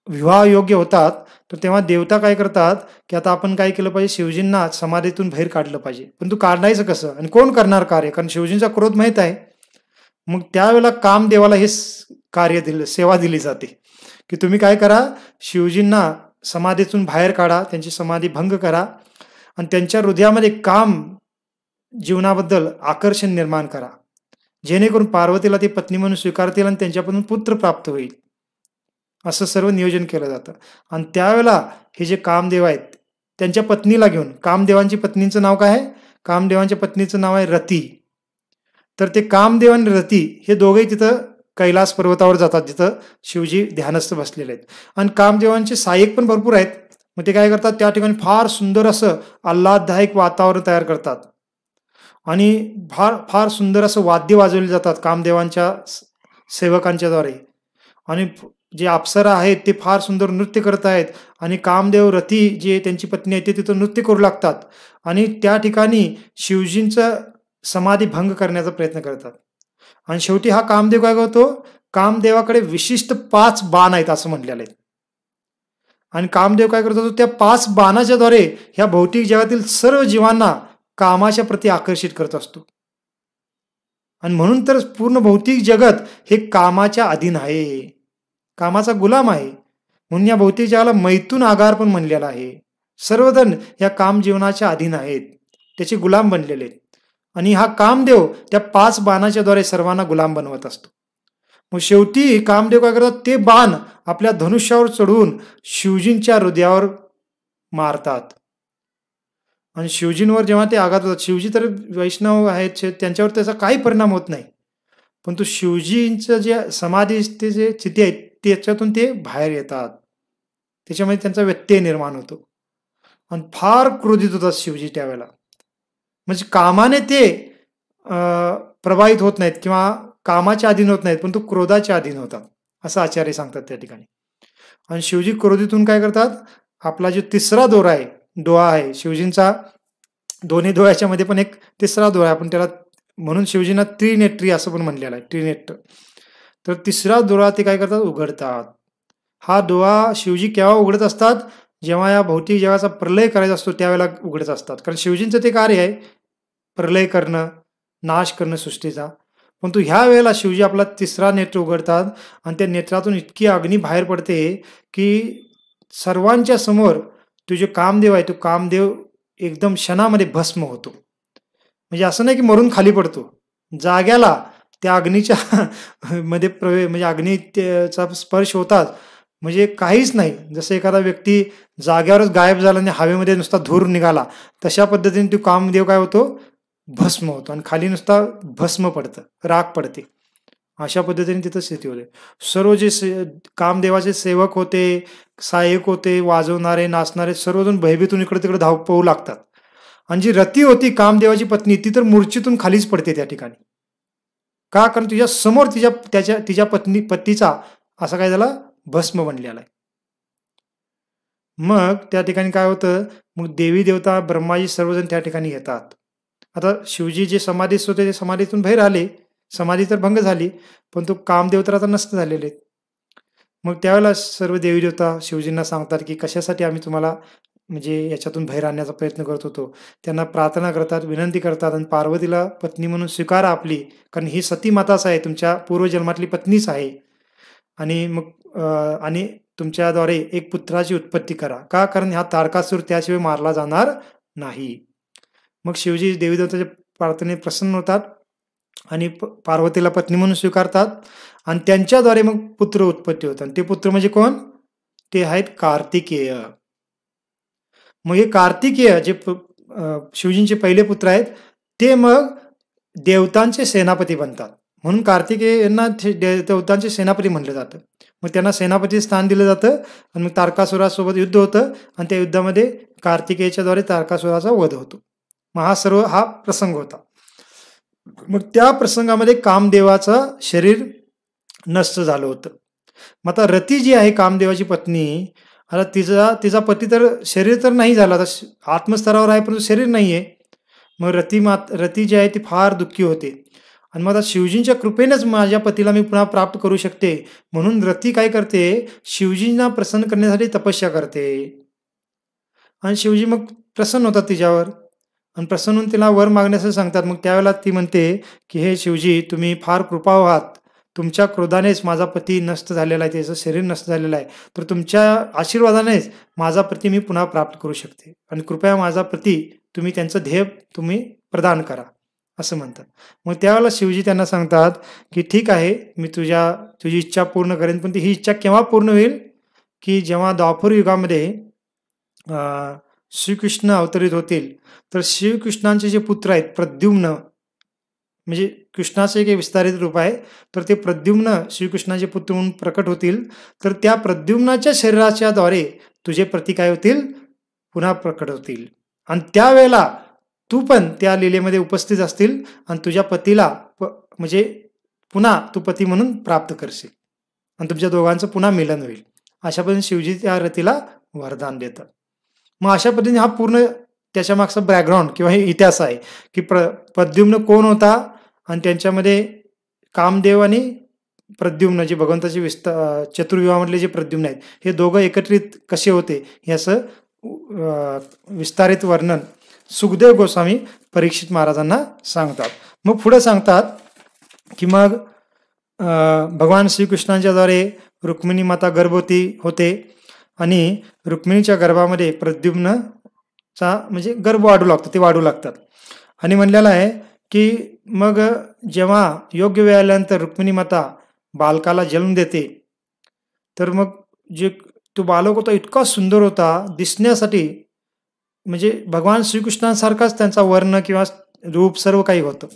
विवाह योग्य होतात तर तेव्हा देवता काय करतात की आता आपण काय केलं पाहिजे, शिवजींना समाधीतून बाहेर काढलं पाहिजे. पण तू काढायचं कसं आणि कोण करणार कार्य, कारण शिवजींचा क्रोध माहीत आहे. मग त्यावेळेला कामदेवाला हे कार्य सेवा दिली जाते की तुम्ही काय करा, शिवजींना समाधीतून बाहेर काढा, त्यांची समाधी भंग करा आणि त्यांच्या हृदयामध्ये काम जीवनाबद्दल आकर्षण निर्माण करा. जेणेकरून पार्वतीला ती पत्नी म्हणून स्वीकारतील आणि त्यांच्यापासून पुत्र प्राप्त होईल, असं सर्व नियोजन केलं जातं. आणि त्यावेळेला हे जे कामदेव आहेत त्यांच्या पत्नीला घेऊन, कामदेवांची पत्नीचं नाव काय आहे? कामदेवांच्या पत्नीचं नाव आहे रती. तर ते कामदेव आणि रती हे दोघेही तिथं कैलास पर्वतावर जातात, जिथं शिवजी ध्यानस्थ बसलेले आहेत. आणि कामदेवांचे सहाय्यक पण भरपूर आहेत. मग ते काय करतात, त्या ठिकाणी फार सुंदर असं आल्हाददायक वातावरण तयार करतात आणि फार फार सुंदर असं वाद्य वाजवले जातात कामदेवांच्या सेवकांच्याद्वारे. आणि जे अप्सरा आहेत ते फार सुंदर नृत्य करत आहेत आणि कामदेव रती जे त्यांची पत्नी आहे ते तिथं नृत्य करू लागतात आणि त्या ठिकाणी शिवजींचं समाधी भंग करण्याचा प्रयत्न करतात. आणि शेवटी हा कामदेव काय करतो, कामदेवाकडे विशिष्ट 5 बाण आहेत असं म्हटलेलं आहे. आणि कामदेव काय करतो, त्या 5 बाणाच्या द्वारे ह्या भौतिक जगातील सर्व जीवांना कामाच्या प्रती आकर्षित करत असतो. आणि म्हणून तर पूर्ण भौतिक जगत हे कामाच्या अधीन आहे, कामाचा गुलाम आहे. म्हणून या भौतिक जगाला मैथून आगार पण म्हणलेला आहे. सर्वजण या काम जीवनाच्या अधीन आहेत, त्याचे गुलाम बनलेले आहेत. आणि हा कामदेव त्या 5 बाणाच्या द्वारे सर्वांना गुलाम बनवत असतो. मग शेवटी कामदेव काय करतात, ते बाण आपल्या धनुष्यावर चढवून शिवजींच्या हृदयावर मारतात. आणि शिवजींवर जेव्हा ते आघात होतात, शिवजी तर वैष्णव आहेत, त्यांच्यावर त्याचा काही परिणाम होत नाही. पण तो शिवजींचं जे समाधी ते जे स्थिती आहे त्याच्यातून ते बाहेर येतात, त्याच्यामध्ये त्यांचा व्यत्यय निर्माण होतो आणि फार क्रोधित होतात शिवजी त्यावेळेला. म्हणजे कामाने ते प्रभावित होत नाहीत किंवा कामाच्या अधीन होत नाहीत, पण तो क्रोधाच्या अधीन होतात असं आचार्य सांगतात त्या ठिकाणी. आणि शिवजी क्रोधीतून काय करतात, आपला जो तिसरा डोळा आहे शिवजींचा, दोन्ही डोळ्याच्या मध्ये पण एक तिसरा डोळा आहे, आपण त्याला म्हणून शिवजींना त्रिनेत्री असं पण म्हणलेलं आहे, त्रिनेत्र. तर तिसरा डोळा ते काय करतात, उघडतात. हा डोळा शिवजी केव्हा उघडत असतात, जेव्हा या भौतिक जगाचा प्रलय करायचा असतो त्यावेळेला उघडत असतात. कारण शिवजींचं ते कार्य आहे प्रलय करणं, नाश करणं सृष्टीचा. परंतु ह्या वेळेला शिवजी आपला तिसरा नेत्र उघडतात आणि त्या नेत्रातून इतकी अग्नी बाहेर पडते की सर्वांच्या समोर तो जो कामदेव आहे तो कामदेव एकदम क्षणामध्ये भस्म होतो. म्हणजे असं नाही की मरून खाली पडतो, जाग्याला त्या अग्नीच्या मध्ये म्हणजे अग्नीचा स्पर्श होतात, म्हणजे काहीच नाही. जसं एखादा व्यक्ती जाग्यावरच गायब झाला आणि हवेमध्ये नुसता धूर निघाला, तशा पद्धतीने तो कामदेव काय होतो, भस्म होतो आणि खाली नुसता भस्म पडतं, राख पडते. अशा पद्धतीने तिथं स्थिती होते. सर्व जे कामदेवाचे सेवक होते, सहाय्यक होते, वाजवणारे, नाचणारे सर्वजण भयभीतून इकडे तिकडे धाव पळू लागतात. आणि जी रती होती कामदेवाची पत्नी, ती तर मूर्छेतून खालीच पडते त्या ठिकाणी. का? कारण तुझ्या समोर तिच्या पतीचा असा काय झाला, भस्म बनलेला आहे. मग त्या ठिकाणी काय होतं, मग देवी देवता ब्रह्माजी सर्वजण त्या ठिकाणी येतात. आता शिवजी जे समाधीस्थ होते ते समाधीतून बाहेर आले, समाधी तर भंग झाली, पण तो कामदेव तर आता नष्ट झालेले आहेत. मग त्यावेळेला सर्व देवी देवता शिवजींना सांगतात की कशासाठी आम्ही तुम्हाला म्हणजे याच्यातून बाहेर आणण्याचा प्रयत्न करत होतो. त्यांना प्रार्थना करतात, विनंती करतात आणि पार्वतीला पत्नी म्हणून स्वीकारा आपली, कारण ही सती माताच आहे, तुमच्या पूर्वजन्मातली पत्नीच आहे. आणि मग आणि तुमच्याद्वारे एक पुत्राची उत्पत्ती करा. का? कारण हा तारकासूर त्याशिवाय मारला जाणार नाही. मग शिवजी देवी देवताच्या प्रार्थनेत प्रसन्न होतात आणि पार्वतीला पत्नी म्हणून स्वीकारतात आणि त्यांच्याद्वारे मग पुत्र उत्पत्ती होतात. ते पुत्र म्हणजे कोण? ते आहेत कार्तिकेय. मग हे कार्तिकेय जे शिवजींचे पहिले पुत्र आहेत ते मग देवतांचे सेनापती बनतात. म्हणून कार्तिकेय यांना देवतांचे सेनापती म्हटलं जातं. मग त्यांना सेनापती स्थान दिलं जातं आणि मग तारकासुरासोबत युद्ध होतं आणि त्या युद्धामध्ये कार्तिकेयच्याद्वारे तारकासुराचा वध होतो. मग हा प्रसंग होता. मग त्या प्रसंगामध्ये कामदेवाचं शरीर नष्ट झालं होतं. मग आता रती जी आहे कामदेवाची पत्नी, आता तिचा पती तर शरीर तर नाही झाला, आता आत्मस्तरावर आहे परंतु शरीर नाही आहे. मग रती जी आहे ती फार दुःखी होते आणि मग आता शिवजींच्या कृपेनेच माझ्या पतीला मी पुन्हा प्राप्त करू शकते म्हणून रती काय करते, शिवजींना प्रसन्न करण्यासाठी तपस्या करते. आणि शिवजी मग प्रसन्न होतात तिच्यावर आणि प्रसन्न होऊन तिला वर मागण्याचं सांगतात. मग त्यावेळेला ती म्हणते की हे शिवजी, तुम्ही फार कृपाळू आहात, तुमच्या क्रोधानेच माझा पती नष्ट झालेला आहे, त्याचं शरीर नष्ट झालेलं आहे, तर तुमच्या आशीर्वादानेच माझा पती मी पुन्हा प्राप्त करू शकते आणि कृपया माझा पती तुम्ही त्यांचं ध्येय तुम्ही प्रदान करा. असं म्हणतात. मग त्यावेळेला शिवजी त्यांना सांगतात, की "ठीक आहे, मी तुझी इच्छा पूर्ण करेन, पण ही इच्छा केव्हा पूर्ण होईल, की जेव्हा द्वापर युगामध्ये अ, श्रीकृष्ण अवतरित होतील, तर श्रीकृष्णांचे जे पुत्र आहेत प्रद्युम्न, म्हणजे कृष्णाचं एक विस्तारित रूप आहे, तर ते प्रद्युम्न श्रीकृष्णाचे पुत्र म्हणून प्रकट होतील, तर त्या प्रद्युम्नाच्या शरीराच्याद्वारे तुझे प्रती काय होतील, पुन्हा प्रकट होतील. आणि त्यावेळेला तू पण त्या लीलेमध्ये उपस्थित असतील आणि तुझ्या पतीला म्हणजे पुन्हा तू पती म्हणून प्राप्त करशील आणि तुमच्या दोघांचं पुन्हा मिलन होईल." अशा पद्धतीने शिवजी त्या रतीला वरदान देतात. मग अशा पद्धतीने हा पूर्ण त्याच्या मागचा बॅकग्राऊंड किंवा हे इतिहास आहे, की प्रद्युम्न कोण होता आणि त्यांच्यामध्ये कामदेव आणि प्रद्युम्न जे भगवंताचे चतुर्विवाहामधले जे प्रद्युम्न आहेत, हे दोघं एकत्रित कसे होते, हे असं विस्तारित वर्णन सुखदेव गोस्वामी परीक्षित महाराजांना सांगतात. मग पुढे सांगतात, की मग भगवान श्रीकृष्णांच्याद्वारे रुक्मिणी माता गर्भवती होते आणि रुक्मिणीच्या गर्भामध्ये प्रद्युम्नचा म्हणजे गर्भ वाढू लागतो, ते वाढू लागतात. आणि म्हणलेलं आहे, की मग जेव्हा योग्य वेळ आल्यानंतर रुक्मिणी माता बालकाला जन्म देते, तर मग जे तो बालक होता इतका सुंदर होता दिसण्यासाठी, म्हणजे भगवान श्रीकृष्णांसारखाच त्यांचा वर्ण किंवा रूप सर्व काही होतं.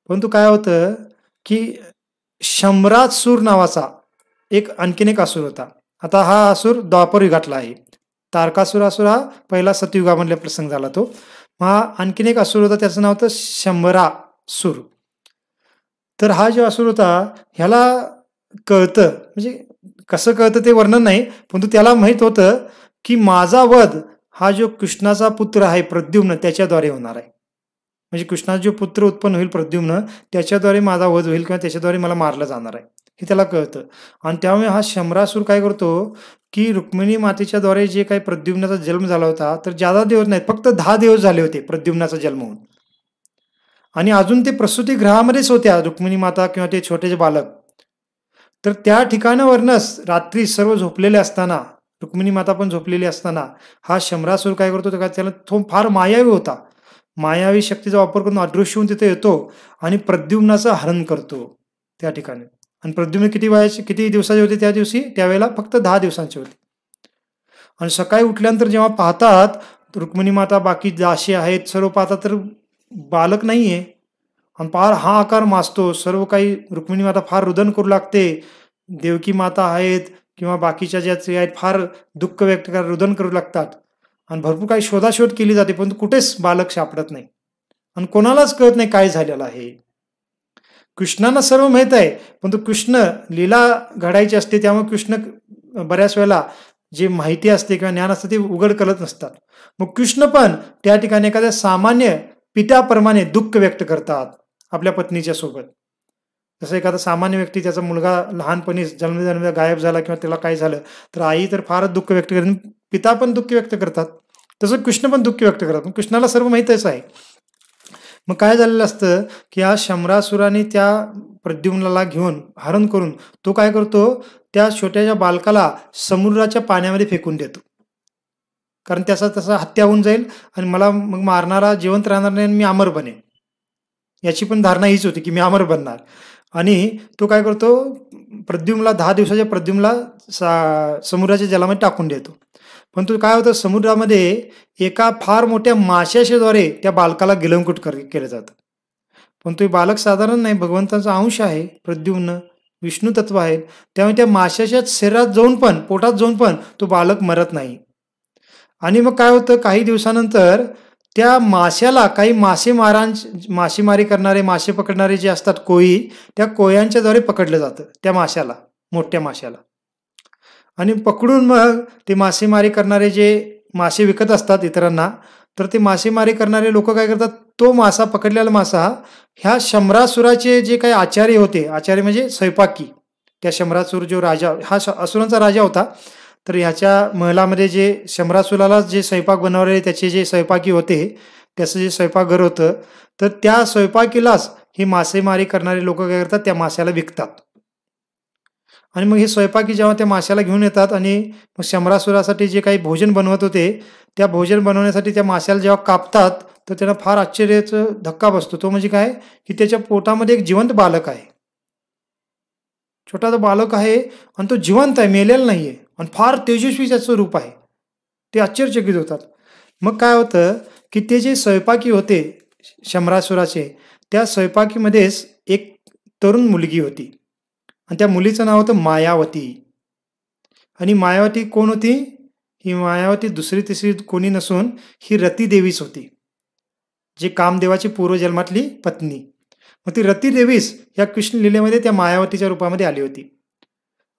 परंतु काय होतं, की शंभरासूर नावाचा आणखीन एक असुर होता. आता हा असुर द्वापर युगातला आहे. तारकासुर असुर हा पहिला सतयुगामधला प्रसंग झाला तो. हा आणखीन एक असुर होता, त्याचं नाव होतं शंभरासूर. तर हा जो असुर होता ह्याला कळतं, म्हणजे कसं कळतं ते वर्णन नाही, परंतु त्याला माहित होतं, की माझा वध हा जो कृष्णाचा पुत्र आहे प्रद्युम्न त्याच्याद्वारे होणार आहे. म्हणजे कृष्णाचा जो पुत्र उत्पन्न होईल प्रद्युम्न, त्याच्याद्वारे माझा वध होईल किंवा त्याच्याद्वारे मला मारलं जाणार आहे, हे त्याला कळतं. आणि त्यामुळे हा शंभरासूर काय करतो, की रुक्मिणी मातेच्याद्वारे जे काही प्रद्युम्नाचा जन्म झाला होता, तर जादा दिवस नाहीत, फक्त 10 दिवस झाले होते प्रद्युम्नाचा जन्म होऊन, आणि अजून ते प्रसूतीगृहामध्येच होत्या रुक्मिणी माता किंवा ते छोटे बालक. तर त्या ठिकाणावरनच रात्री सर्व झोपलेले असताना, रुक्मिणी माता पण झोपलेली असताना, हा शंभरासूर काय करतो, त्याला तो फार मायावी होता, मायावी शक्तीचा वापर करून अदृश्य होऊन तिथे येतो आणि प्रद्युम्नाचं हरण करतो त्या ठिकाणी. आणि प्रद्युम्न किती दिवसाचे होते त्या दिवशी, त्यावेळेला फक्त 10 दिवसांचे होते. आणि सकाळी उठल्यानंतर जेव्हा पाहतात, रुक्मिणी माता बाकी दासी आहेत सर्व पाहतात, तर बालक नाहीये आणि फार हाहाकार माजतो. सर्व काही रुक्मिणी माता फार रुदन करू लागते. देवकी माता आहेत किंवा बाकीच्या ज्या आहेत फार दुःख व्यक्त करा, रुदन करू लागतात आणि भरपूर काही शोधाशोध केली जाते, परंतु कुठेच बालक सापडत नाही आणि कोणालाच कळत नाही काय झालेलं आहे. कृष्णांना सर्व माहित आहे, परंतु कृष्ण लीला घडायची असते, त्यामुळे कृष्ण बऱ्याच वेळेला जे माहिती असते किंवा ज्ञान असतं ते उघड करत नसतात. मग कृष्ण पण त्या ठिकाणी एखाद्या सामान्य पित्याप्रमाणे दुःख व्यक्त करतात आपल्या पत्नीच्या सोबत. जसं एखादा सामान्य व्यक्ती, त्याचा मुलगा लहानपणीच जन्मजन्म गायब झाला किंवा त्याला काय झालं, तर आई तर फारच दुःख व्यक्त करते, पिता पण दुःख व्यक्त करतात, तसं कृष्ण पण दुःख व्यक्त करतात. कृष्णाला सर्व माहीतच आहे. मग काय झालेलं असतं, की या शंभरासुराने त्या प्रद्युम्नाला घेऊन हरण करून तो काय करतो, त्या छोट्याच्या बालकाला समुद्राच्या पाण्यामध्ये फेकून देतो, कारण तसा हत्या होऊन जाईल आणि मला मग मारणारा जिवंत राहणार नाही आणि मी अमर बनेन, याची पण धारणा हीच होती की मी अमर बनणार. आणि तो काय करतो, 10 दिवसाच्या प्रद्युम्नला समुद्राच्या जलामध्ये टाकून देतो. पण तो काय होतं, समुद्रामध्ये एका फार मोठ्या माशाच्याद्वारे त्या बालकाला गिळंकृत केलं जातं. पण तो बालक साधारण नाही, भगवंताचा अंश आहे, प्रद्युम्न विष्णू तत्व आहे, त्यामुळे त्या माशाच्या शरीरात जाऊन पण, पोटात जाऊन पण तो बालक मरत नाही. आणि मग काय होतं, काही दिवसानंतर त्या माशाला काही मासेमारी करणारे, मासे पकडणारे जे असतात कोळी, त्या कोळ्यांच्याद्वारे पकडलं जातं त्या माशाला, मोठ्या माशाला. आणि पकडून मग ते मासेमारी करणारे जे मासे विकत असतात इतरांना, तर ते मासेमारी करणारे लोक काय करतात, तो मासा, पकडलेला मासा ह्या शंभरासुराचे जे काही आचार्य होते, आचार्य म्हणजे स्वयंपाकी, त्या शंभरासूर जो राजा, हा असुरांचा राजा होता, तर ह्याच्या महलामध्ये जे शंभरासुराला जे स्वयंपाक बनवणारे त्याचे जे स्वयंपाकी होते, त्याचं जे स्वयंपाकघर होतं, तर त्या स्वयंपाकीलाच ही मासेमारी करणारे लोक काय करतात, त्या माशाला विकतात. आणि मग हे स्वयंपाकी जेव्हा त्या माशाला घेऊन येतात आणि मग शंभरासुरासाठी जे काही भोजन बनवत होते, त्या भोजन बनवण्यासाठी त्या माशाला जेव्हा कापतात, तर त्यांना फार आश्चर्याचा धक्का बसतो. तो म्हणजे काय, की त्याच्या पोटामध्ये एक जिवंत बालक आहे. छोटासा बालक आहे आणि तो जिवंत आहे, मेलेला नाहीये आणि फार तेजस्वी त्याचं रूप आहे. ते आश्चर्यचकित होतात. मग काय होतं, की ते जे स्वयंपाकी होते शंभरासुराचे, त्या स्वयंपाकीमध्येच एक तरुण मुलगी होती आणि त्या मुलीचं नाव होतं मायावती. आणि मायावती कोण होती? ही मायावती दुसरी तिसरी कोणी नसून ही रती देवीच होती, जी कामदेवाची पूर्वजन्मातली पत्नी. मग ती रती देवीच या कृष्ण लीलेमध्ये त्या मायावतीच्या रूपामध्ये आली होती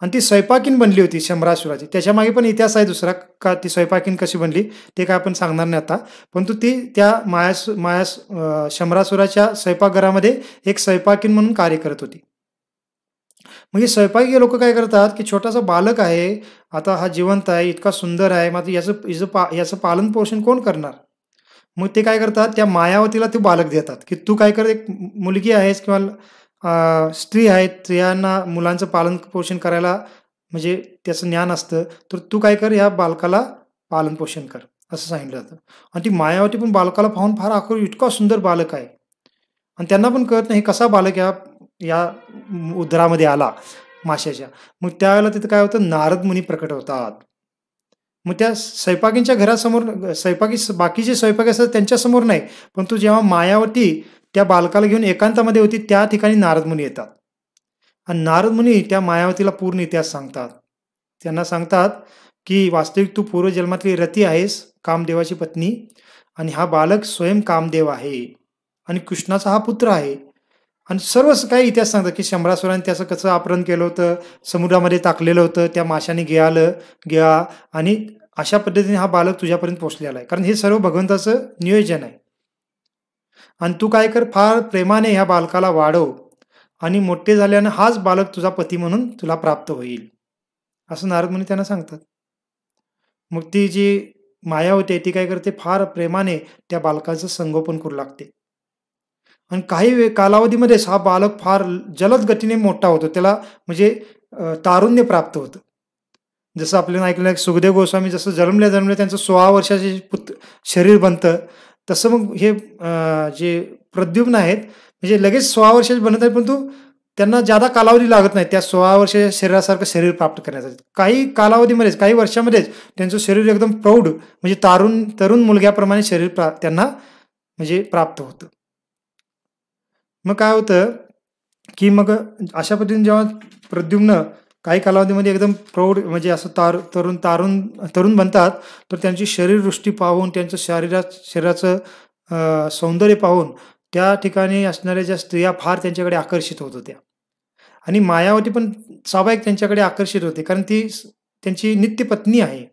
आणि ती स्वयंपाकीन बनली होती शंभरासुराची. त्याच्यामागे पण इतिहास आहे दुसरा, का ती स्वयंपाकीन कशी बनली ते काय आपण सांगणार नाही आता. परंतु ती त्या शंभरासुराच्या स्वयंपाकघरामध्ये एक स्वयंपाकीन म्हणून कार्य करत होती. मग हे स्वयंपाकी लोक काय करतात, की छोटासा बालक आहे, आता हा जिवंत आहे, इतका सुंदर आहे, मग याचं पालन पोषण कोण करणार? मग ते काय करतात, त्या मायावतीला ते बालक देतात, की तू काय कर, एक मुलगी आहेस किंवा स्त्री आहेत, स्त्रियांना मुलांचं पालन पोषण करायला म्हणजे त्याचं ज्ञान असतं, तर तू काय कर, या बालकाला पालन पोषण कर, असं सांगितलं जातं. आणि ती मायावती पण बालकाला पाहून फार आकर्षित, इतका सुंदर बालक आहे आणि त्यांना पण कळत नाही कसा बालक या या उदरामध्ये आला माशाच्या. मग त्यावेळेला तिथं काय होतं, नारद मुनी प्रकट होतात. मग त्या स्वयंपाकींच्या घरासमोर बाकीचे स्वयंपाकी असतात त्यांच्यासमोर नाही, परंतु जेव्हा मायावती त्या बालकाला घेऊन एकांतामध्ये होती त्या ठिकाणी नारद मुनी येतात आणि नारद मुनी त्या मायावतीला पूर्ण इतिहास सांगतात. त्यांना सांगतात, की वास्तविक तू पूर्वजन्मातली रती आहेस, कामदेवाची पत्नी, आणि हा बालक स्वयं कामदेव आहे आणि कृष्णाचा हा पुत्र आहे. आणि सर्व काही इतिहास सांगतात, की शंभरासुराने त्याचं कसं अपहरण केलं होतं, समुद्रामध्ये टाकलेलं होतं, त्या माशाने गिळा आणि अशा पद्धतीने हा बालक तुझ्यापर्यंत पोहोचलेला आहे. कारण हे सर्व भगवंताचं नियोजन आहे. आणि तू काय कर, फार प्रेमाने ह्या बालकाला वाढव आणि मोठे झाल्यानं हाच बालक तुझा पती म्हणून तुला प्राप्त होईल, असं नारद मुनी त्यांना सांगतात. मग ती जी माया होते ती काय करते, फार प्रेमाने त्या बालकाचं संगोपन करू लागते आणि काही कालावधीमध्येच हा बालक फार जलद गतीने मोठा होतो. त्याला म्हणजे तारुण्य प्राप्त होतं. जसं आपल्याला ऐकलं, सुखदेव गोस्वामी जसं जन्मल्या त्यांचं 16 वर्षाचे शरीर बनतं, तसं मग हे जे प्रद्युम्न आहेत, म्हणजे लगेच 16 वर्षाचे बनत आहेत, परंतु त्यांना जादा कालावधी लागत नाही त्या 16 वर्षाच्या शरीरासारखं शरीर प्राप्त करण्यासाठी. काही कालावधीमध्येच, काही वर्षामध्येच त्यांचं शरीर एकदम प्रौढ म्हणजे तरुण मुलग्याप्रमाणे शरीर त्यांना म्हणजे प्राप्त होतं. मग काय होतं, की मग अशा पद्धतीने जेव्हा प्रद्युम्न काही कालावधीमध्ये एकदम प्रौढ म्हणजे असं तरुण बनतात, तर त्यांची शरीरवृष्टी पाहून, त्यांचं शरीराचं सौंदर्य पाहून त्या ठिकाणी असणाऱ्या ज्या स्त्रिया फार त्यांच्याकडे आकर्षित होत होत्या आणि मायावती पण स्वाभाविक त्यांच्याकडे आकर्षित होते, कारण ती त्यांची नित्य पत्नी आहे.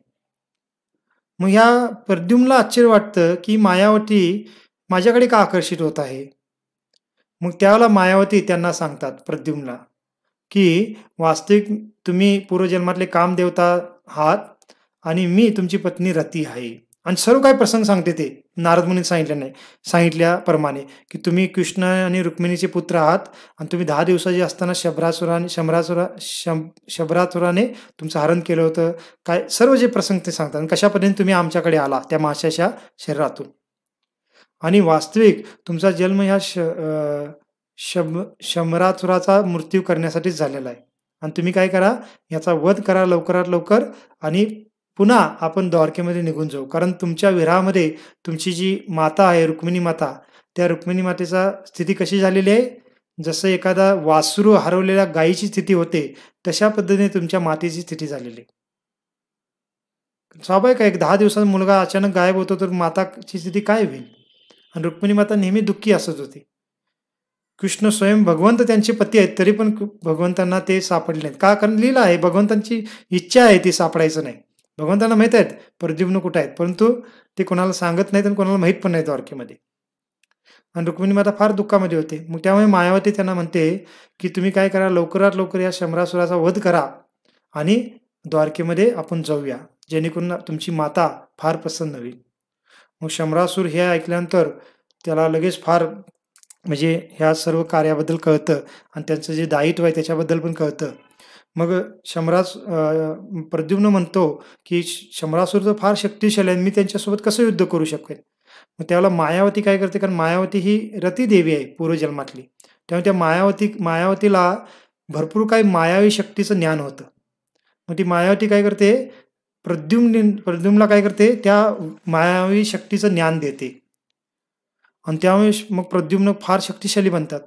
मग ह्या प्रद्युम्नला आश्चर्य वाटतं, की मायावती माझ्याकडे का आकर्षित होत आहे? मग त्यावेळेला मायावती त्यांना सांगतात प्रद्युम्नला, की वास्तविक तुम्ही पूर्वजन्मातले कामदेवता आहात आणि मी तुमची पत्नी रती आहे. आणि सर्व काही प्रसंग सांगते ते नारद मुनींनी सांगितल्याप्रमाणे, की तुम्ही कृष्ण आणि रुक्मिणीचे पुत्र आहात आणि तुम्ही 10 दिवसाचे असताना शंभरासुराने तुमचं हरण केलं होतं. काय सर्व जे प्रसंग ते सांगतात आणि कशा पद्धतीने तुम्ही आमच्याकडे आला त्या माशाच्या शरीरातून. आणि वास्तविक तुमचा जन्म ह्या शंभरासुराचा मृत्यू करण्यासाठीच झालेला आहे आणि तुम्ही काय करा, याचा वध करा लवकरात लवकर आणि पुन्हा आपण द्वारकेमध्ये निघून जाऊ. कारण तुमच्या विरहामध्ये तुमची जी माता आहे रुक्मिणी माता, त्या रुक्मिणी मातेचा स्थिती कशी झालेली आहे, जसं एखादा वासरू हरवलेल्या गायीची स्थिती होते, तशा पद्धतीने तुमच्या मातेची स्थिती झालेली आहे. स्वाभाविक आहे, एक 10 दिवसाचा मुलगा अचानक गायब होतो, तर माताची स्थिती काय होईल? आणि रुक्मिणी माता नेहमी दुःखी असत होती. कृष्ण स्वयं भगवंत त्यांचे पती आहेत, तरी पण भगवंतांना ते सापडले नाहीत. का? कारण लीला आहे, भगवंतांची इच्छा आहे ती सापडायचं नाही. भगवंतांना माहीत आहेत प्रद्युम्न कुठे आहेत, परंतु ते कोणाला सांगत नाहीत आणि कोणाला माहीत पण नाही द्वारकेमध्ये. आणि रुक्मिणी माता फार दुःखामध्ये होते. मग त्यामुळे मायावती त्यांना म्हणते, की तुम्ही काय करा, लवकरात लवकर या शंभरासुराचा वध करा आणि द्वारकेमध्ये आपण जाऊया, जेणेकरून तुमची माता फार प्रसन्न होईल. मग शंभरासुर हे ऐकल्यानंतर त्याला लगेच फार म्हणजे ह्या सर्व कार्याबद्दल कळतं आणि त्यांचं जे दायित्व आहे त्याच्याबद्दल पण कळतं. मग प्रद्युम्न म्हणतो, की शंभरासुर तर फार शक्तिशाली आहे, मी त्यांच्यासोबत कसं युद्ध करू शकेन? मग त्यावेळेला मायावती काय करते, कारण मायावती ही रती देवी आहे पूर्वजन्मातली. त्यामुळे त्या मायावतीला भरपूर काही मायावी शक्तीचं ज्ञान होतं. मग ती मायावती काय करते, प्रद्युम्नला काय करते, त्या मायावी शक्तीचं ज्ञान देते. आणि त्यामुळे मग प्रद्युम्न फार शक्तिशाली बनतात.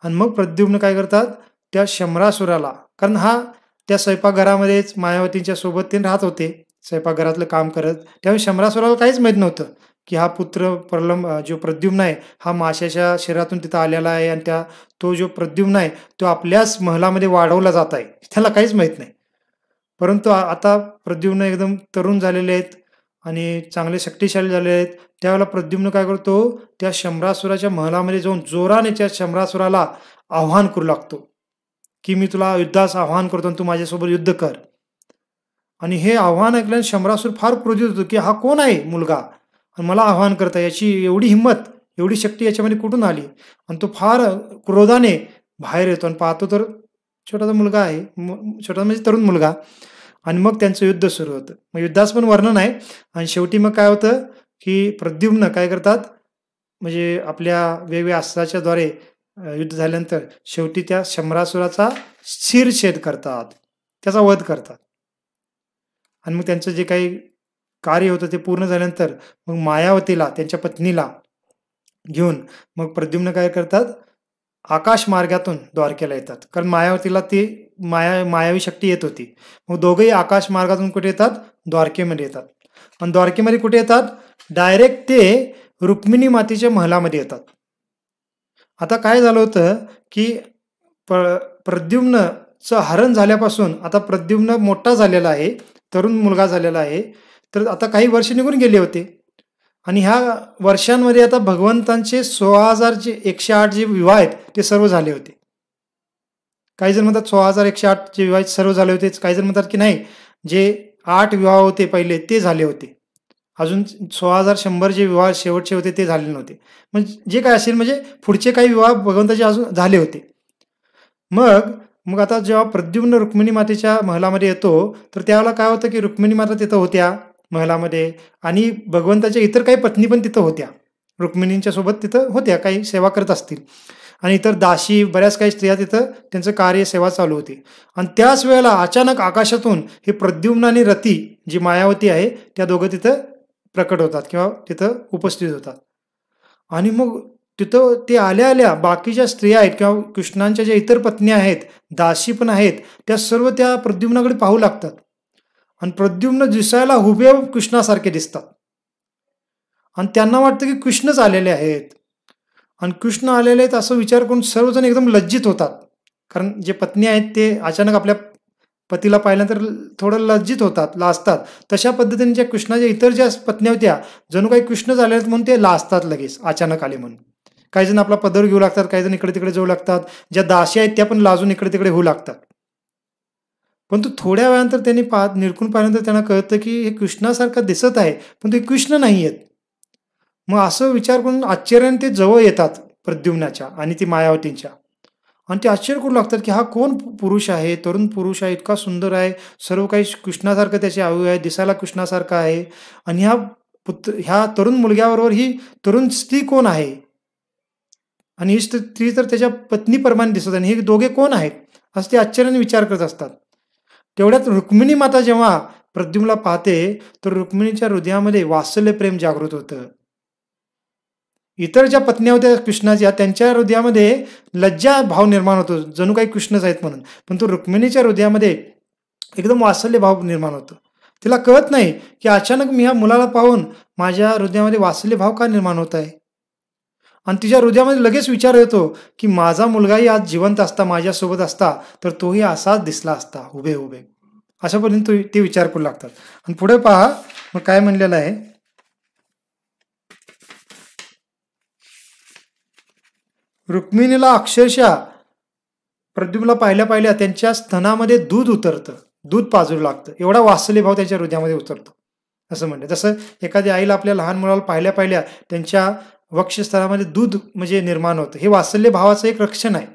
आणि मग प्रद्युम्न काय करतात, त्या शंभरासुराला, कारण हा त्या स्वयंपाकघरामध्येच मायावतींच्या सोबत ते राहत होते स्वयंपाकघरातलं काम करत. त्यामुळे शंभरासुराला काहीच माहीत नव्हतं की हा पुत्र जो प्रद्युम्न आहे हा माशाच्या शरीरातून तिथं आलेला आहे, आणि तो जो प्रद्युम्न आहे तो आपल्याच महलामध्ये वाढवला जात आहे, त्याला काहीच माहीत नाही. परंतु आता प्रद्युम्न एकदम तरुण झालेले आहेत आणि चांगले शक्तिशाली झाले आहेत. त्यावेळेला प्रद्युम्न काय करतो, त्या शंभरासुराच्या महलामध्ये जाऊन जोराने त्या शंभरासुराला आव्हान करू लागतो की मी तुला युद्धास आव्हान करतो आणि तू माझ्यासोबत युद्ध कर. आणि हे आव्हान ऐकल्याने शंभरासुर फार क्रोधित होतो की हा कोण आहे मुलगा आणि मला आव्हान करता, याची एवढी हिंमत, एवढी शक्ती याच्यामध्ये कुठून आली. आणि तो फार क्रोधाने बाहेर येतो आणि पाहतो तर छोटासा मुलगा आहे, छोटा म्हणजे तरुण मुलगा. आणि मग त्यांचं युद्ध सुरू होतं. मग युद्धाचं पण वर्णन आहे. आणि शेवटी मग काय होतं की प्रद्युम्न काय करतात, म्हणजे आपल्या वेगवेगळ्या अस्त्राच्या द्वारे युद्ध झाल्यानंतर शेवटी त्या शंभरासुराचा शिरच्छेद करतात, त्याचा वध करतात. आणि मग त्यांचं जे काही कार्य होतं ते पूर्ण झाल्यानंतर मग मायावतीला, त्यांच्या पत्नीला घेऊन मग प्रद्युम्न काय करतात, आकाश मार्गातून द्वारकेला येतात. कारण मायावतीला ती मायावी शक्ती येत होती. मग दोघेही आकाश मार्गातून कुठे येतात, द्वारकेमध्ये येतात. आणि द्वारकेमध्ये कुठे येतात, डायरेक्ट ते रुक्मिणी मातेच्या महलामध्ये येतात. आता काय झालं होतं की प्रद्युम्नचं हरण झाल्यापासून आता प्रद्युम्न मोठा झालेला आहे, तरुण मुलगा झालेला आहे. तर आता काही वर्ष निघून गेले होते आणि ह्या वर्षांमध्ये आता भगवंतांचे 16,000 जे 108 जे विवाह आहेत ते सर्व झाले होते. काही जण म्हणतात 16,108 जे विवाह सर्व झाले होते, काही जण म्हणतात की नाही, जे 8 विवाह होते पहिले ते झाले होते, अजून 16,100 जे विवाह शेवटचे होते ते झाले नव्हते. म्हणजे जे काय असेल, म्हणजे पुढचे काही विवाह भगवंताचे अजून झाले होते. मग आता जेव्हा प्रद्युम्न रुक्मिणी मातेच्या महलामध्ये येतो तर त्यावेळेला काय होतं की रुक्मिणी माता तिथं होत्या महलामध्ये आणि भगवंताच्या इतर काही पत्नी पण तिथं होत्या, रुक्मिणींच्या सोबत तिथं होत्या, काही सेवा करत असतील. आणि इतर दासी बऱ्याच काही स्त्रिया तिथं त्यांचं कार्य सेवा चालू होती. आणि त्याच वेळेला अचानक आकाशातून हे प्रद्युम्न आणि रती जी मायावती आहे त्या दोघं तिथं प्रकट होतात किंवा तिथं उपस्थित होतात. आणि मग तिथं ते आल्या बाकीच्या स्त्रिया आहेत किंवा कृष्णांच्या ज्या इतर पत्नी आहेत, दासी पण आहेत, त्या सर्व त्या प्रद्युम्नाकडे पाहू लागतात. आणि प्रद्युम्न दिसायला हुबेहूब कृष्णासारखे दिसतात आणि त्यांना वाटतं की कृष्णच आलेले आहेत. आणि कृष्ण आलेले आहेत असं विचार करून सर्वजण एकदम लज्जित होतात. कारण जे पत्नी आहेत ते अचानक आपल्या पतीला पाहिल्यानंतर थोडं लज्जित होतात, लाजतात. तशा पद्धतीने ज्या कृष्णाच्या इतर ज्या पत्नी होत्या, जणू काही कृष्ण झाले आहेत म्हणून ते लाजतात लगेच, अचानक आले म्हणून. काही जण आपला पदर घेऊ लागतात, काही जण इकडे तिकडे जाऊ लागतात. ज्या दासी आहेत त्या पण लाजून इकडे तिकडे होऊ लागतात. परंतु थोड्या वेळानंतर त्यांनी निरखून पाहिल्यानंतर त्यांना कळतं की हे कृष्णासारखं दिसत आहे, पण ते कृष्ण नाही आहेत. मग असं विचार करून आश्चर्याने ते जवळ येतात प्रद्युम्नाच्या आणि ती मायावतींच्या. आणि ते आश्चर्य करू लागतात की हा कोण पुरुष आहे, तरुण पुरुष आहे, इतका सुंदर आहे, सर्व काही कृष्णासारखं त्याचे अवयव आहे, दिसायला कृष्णासारखा आहे. आणि ह्या तरुण मुलग्याबरोबर ही तरुण स्त्री कोण आहे, आणि ही स्त्री तर त्याच्या पत्नीप्रमाणे दिसत आहे, आणि हे दोघे कोण आहेत, असं ते आश्चर्याने विचार करत असतात. तेवढ्यात रुक्मिणी माता जेव्हा प्रद्युम्नला पाहते तर रुक्मिणीच्या हृदयामध्ये वात्सल्य प्रेम जागृत होतं. इतर ज्या पत्न्या होत्या कृष्णाच्या त्यांच्या हृदयामध्ये लज्जा भाव निर्माण होतो, जणू काही कृष्णच आहेत म्हणून. पण तो रुक्मिणीच्या हृदयामध्ये एकदम वात्सल्य भाव निर्माण होतो. तिला कळत नाही की अचानक मी ह्या मुलाला पाहून माझ्या हृदयामध्ये वात्सल्य भाव का निर्माण होत आहे. आणि तिच्या हृदयामध्ये लगेच विचार येतो की माझा मुलगाही आज जिवंत असता, माझ्यासोबत असता, तर तोही असाच दिसला असता उभे उभे. अशा पद्धतीने ते विचार करू लागतात. आणि पुढे पहा मग काय म्हणलेलं आहे, रुक्मिणीला अक्षरशः प्रद्युम्नला पाहिल्या त्यांच्या स्तनामध्ये दूध उतरतं, दूध पाजू लागतं, एवढा वात्सल्य भाव त्यांच्या हृदयामध्ये उतरतो असं म्हणलं. जसं एखाद्या आईला आपल्या लहान मुलाला पाहिल्या त्यांच्या वक्षस्थळामध्ये दूध म्हणजे निर्माण होतं, हे वात्सल्य भावाचं एक रक्षण आहे.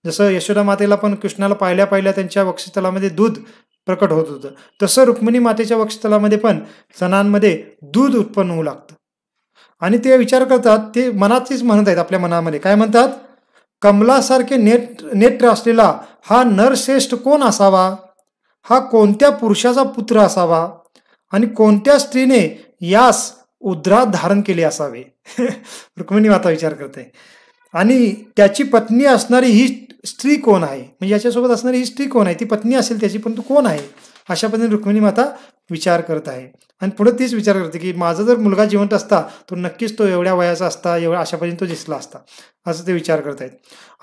जसं यशोदा मातेला पण कृष्णाला पाहिल्या त्यांच्या वक्षस्थळामध्ये दूध प्रकट होत होतं, तसं रुक्मिणी मातेच्या वक्षस्थळामध्ये पण स्तनांमध्ये दूध उत्पन्न होऊ लागतं. आणि ते विचार करतात, ते मनातच म्हणत आहेत आपल्या मनामध्ये. काय म्हणतात? कमलासारखे नेत्र असलेला हा नरश्रेष्ठ कोण असावा? हा कोणत्या पुरुषाचा पुत्र असावा? आणि कोणत्या स्त्रीने यास उदरात धारण केले असावे? रुक्मिणी माता विचार करते. आणि त्याची पत्नी असणारी ही स्त्री कोण आहे? म्हणजे याच्यासोबत असणारी ही स्त्री कोण आहे? ती पत्नी असेल त्याची, पण तू कोण आहे? अशा पद्धतीने रुक्मिणी माता विचार करत आहे. आणि पुढे तीच विचार करते की माझा जर मुलगा जिवंत असता तो नक्कीच तो एवढ्या वयाचा असता, एवढ्या अशा पद्धतीने तो दिसला असता, असं ते विचार करत आहेत.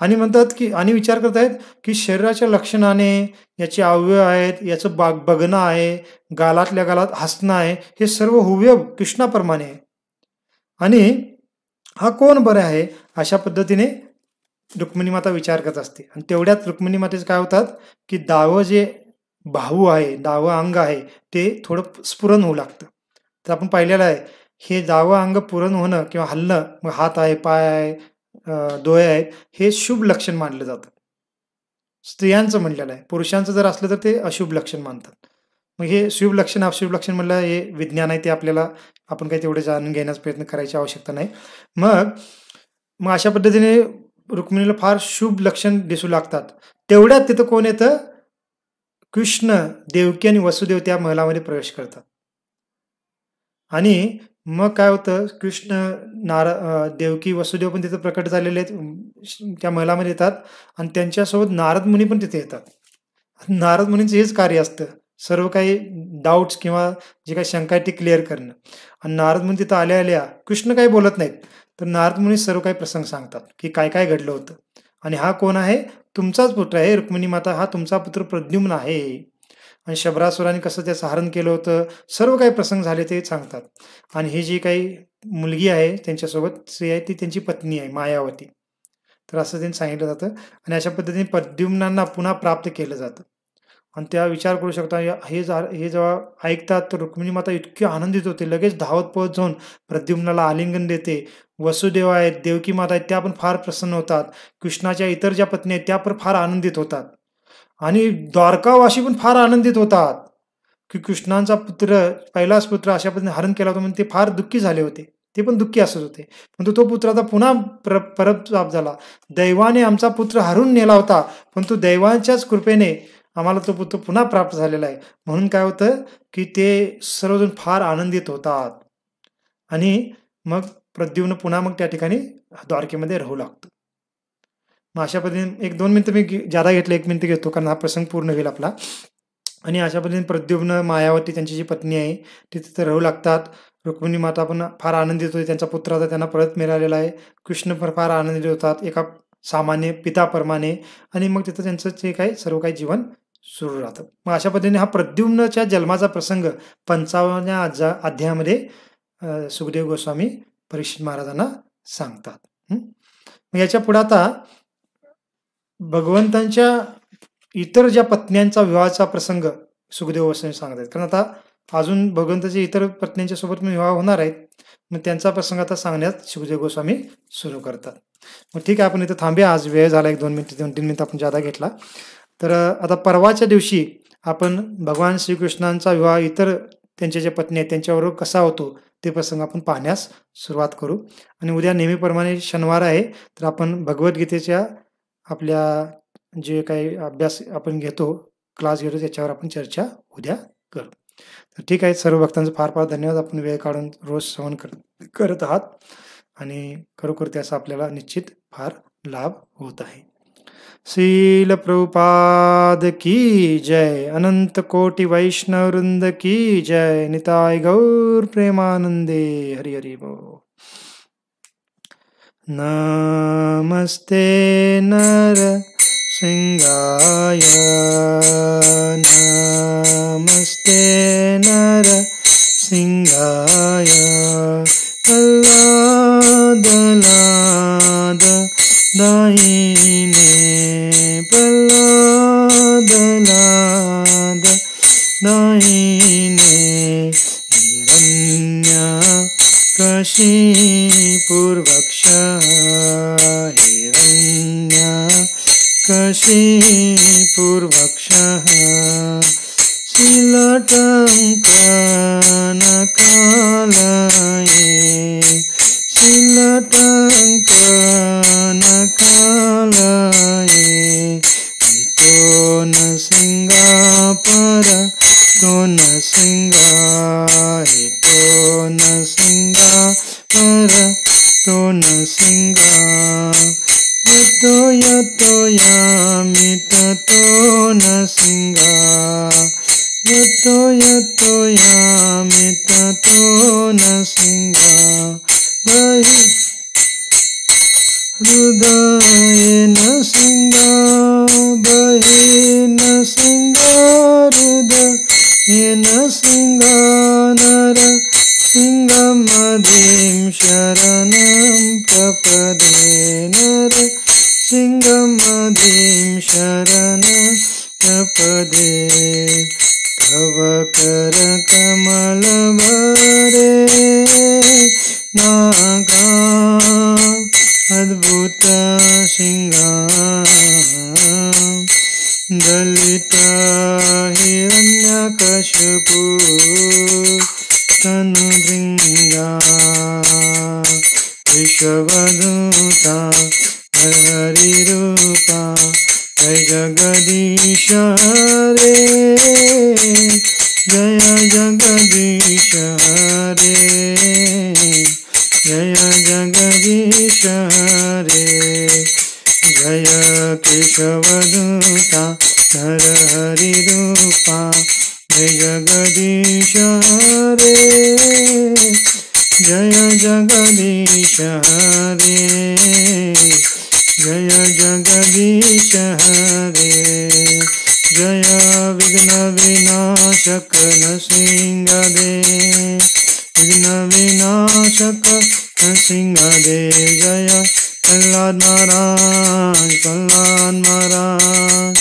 आणि म्हणतात की आणि विचार करत आहेत की शरीराच्या लक्षणाने याचे अवयव आहेत, याचं बघणं आहे, गालातल्या गालात हसणं आहे, हे सर्व हुबेहूब कृष्णाप्रमाणे आहे. आणि हा कोण बरं आहे? अशा पद्धतीने रुक्मिणी माता विचार करत असते. आणि तेवढ्यात रुक्मिणी मातेचं काय होतात की डावं जे बाहू आहे, डावं अंग आहे, ते थोडं स्फुरण होऊ लागतं. तर आपण पाहिलेलं आहे, हे डावं अंग पुरण होणं किंवा हलणं, मग हात आहे, पाय आहे, डोळे आहेत, हे शुभ लक्षण मानलं जातं. स्त्रियांचं म्हणलेलं आहे. पुरुषांचं जर असलं तर ते अशुभ लक्षण मानतात. मग हे शुभ लक्षण, अशुभ लक्षण म्हणलं हे विज्ञान आहे, ते आपल्याला आपण काही तेवढे जाणून घेण्याचा प्रयत्न करायची आवश्यकता नाही. मग मग अशा पद्धतीने रुक्मिणीला फार शुभ लक्षण दिसू लागतात. तेवढ्यात तिथं कोण येतं? कृष्ण, देवकी आणि वसुदेव त्या महलामध्ये प्रवेश करतात. आणि मग काय होतं? कृष्ण, देवकी, वसुदेव पण तिथं प्रकट झालेले आहेत, त्या महलामध्ये येतात. आणि त्यांच्यासोबत नारद मुनी पण तिथे येतात. नारद मुनींचं हेच कार्य असतं, सर्व काही डाऊट्स किंवा जे काही शंका आहे ती क्लिअर करणं. आणि नारद मुनी तिथं आल्या कृष्ण काही बोलत नाहीत, तर नारद मुनी सर्व काही प्रसंग सांगतात की काय काय घडलं होतं. आणि हा कोण आहे? तुमचाच पुत्र आहे रुक्मिणी माता, हा तुमचा पुत्र प्रद्युम्न आहे. आणि शबरासुराने कसं त्याचं हरण केलं होतं, सर्व काही प्रसंग झाले ते सांगतात. आणि ही जी काही मुलगी आहे त्यांच्यासोबत स्त्री आहे, ती त्यांची पत्नी आहे मायावती. तर असं त्यांनी सांगितलं जातं. आणि अशा पद्धतीने प्रद्युम्नांना पुन्हा प्राप्त केलं जातं. आणि त्या विचार करू शकता, हे जेव्हा ऐकतात तर रुक्मिणी माता इतकी आनंदित होते, लगेच धावत पळत जाऊन प्रद्युम्नाला आलिंगन देते. वसुदेव आहेत, देवकी माता आहेत, त्या पण फार प्रसन्न होतात. कृष्णाच्या इतर ज्या पत्नी आहेत त्या पण फार आनंदित होतात. आणि द्वारकावासी पण फार आनंदित होतात की कृष्णांचा पुत्र, पहिलाच पुत्र अशा पद्धतीने हरण केला होता, म्हणून ते फार दुःखी झाले होते. ते पण दुःखी असत होते, परंतु तो पुत्र आता पुन्हा परत प्राप्त झाला. दैवाने आमचा पुत्र हरून नेला होता, परंतु दैवांच्याच कृपेने आम्हाला तो पुत्र पुन्हा प्राप्त झालेला आहे. म्हणून काय होतं की ते सर्वजण फार आनंदित होतात. आणि मग प्रद्युम्न पुन्हा मग त्या ठिकाणी द्वारकेमध्ये राहू लागतो. मग अशा पद्धतीने 1-2 मिनिटं मी जादा घेतलं, 1 मिनिट घेतो कारण हा प्रसंग पूर्ण होईल आपला. आणि अशा पद्धतीने प्रद्युम्न, मायावती त्यांची जी पत्नी आहे ती तिथे राहू लागतात. रुक्मिणी माता पण फार आनंदित होते, त्यांचा पुत्र आता त्यांना परत मिळालेला आहे. कृष्ण पण फार आनंदित होतात एका सामान्य पिताप्रमाणे. आणि मग तिथं त्यांचं जे काही सर्व काही जीवन सुरू राहतं. मग अशा पद्धतीने हा प्रद्युम्नच्या जन्माचा प्रसंग 55व्या अध्यायामध्ये सुखदेव गोस्वामी परीक्षित महाराजांना सांगतात. मग याच्या पुढे आता भगवंतांच्या इतर ज्या पत्न्यांचा विवाहाचा प्रसंग सुखदेव गोस्वामी सांगत आहेत. कारण आता अजून भगवंताच्या इतर पत्न्यांच्या सोबत विवाह होणार आहेत, मग त्यांचा प्रसंग आता सांगण्यात सुखदेव गोस्वामी सुरू करतात. मग ठीक आहे, आपण इथं थांबूया. आज वेळ झाला, 1-2 मिनिट 2-3 मिनिट आपण जादा घेतला. तर आता परवाच्या दिवशी आपण भगवान श्रीकृष्णांचा विवाह इतर त्यांच्या ज्या पत्नी आहेत त्यांच्याबरोबर कसा होतो ते प्रसंग आपण पाहण्यास सुरुवात करू. आणि उद्या नेहमीप्रमाणे शनिवार आहे, तर आपण भगवद्गीतेच्या आपल्या जे काही अभ्यास आपण घेतो, क्लास घेतो, त्याच्यावर आपण चर्चा उद्या करू. तर ठीक आहे, सर्व भक्तांचं फार फार धन्यवाद. आपण वेळ काढून रोज श्रवण करत आहात आणि खरोखर त्याचा आपल्याला निश्चित फार लाभ होत आहे. श्रील प्रभुपाद की जय. अनंत कोटि वैष्णव वृंद की जय. निताय गौर प्रेमानंदे. हरि हरि बोल. नमस्ते नर सिंहाय, नमस्ते नर सिंहाय. प्रल्हाद लाद दाहिने, प्रल्हाद लाद दाहिने. हिरण्यकशिपुर्वक्षः, हिरण्यकशिपुर्वक्षः. शीलटङ्कनकालये तिलटंक नखालये तो न सिंगा पर तो न सिंगा तो न सिंगा पर तो न सिंगा यतो यामित तो न सिंगा यतो यामित तो न सिंगा बहि हृदयेन सिंगा बहिर्न सिंगा हृदयेन सिंगा नर सिंहमधिं शरणं प्रपदे नर सिंहमधिं शरणं प्रपदे तव करकमलभरे नागा अद्भुत सिंहा दलित हिरण्यकशिपु तनुभृंगा विश्ववदूता हरिरूपा जय जगदीश रे जय जगदीश रे जय जगदीश रे जय केशवदूता हरिरूपा जय जगदीश रे जय जगदीश रे जय जगदीश रे जय विघ्न विनाशक नृसिंहदे विघ्न विनाशक नृसिंहदे जय प्रह्लाद महाराज प्रह्लाद महाराज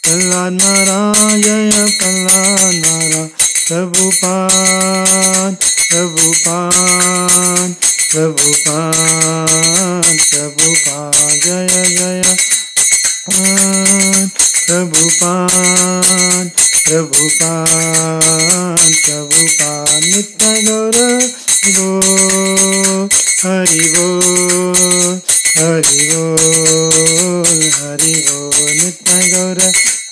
प्रह्लाद महाराज जय प्रह्लाद महाराज प्रभुपाद प्रभुपाद प्रभुपाद प्रभुपाद जय जय प्रभुपाद प्रभुपाद प्रभुपाद नित्य गौर गो हरि बोल हरि बोल हरि बोल नित्य गौर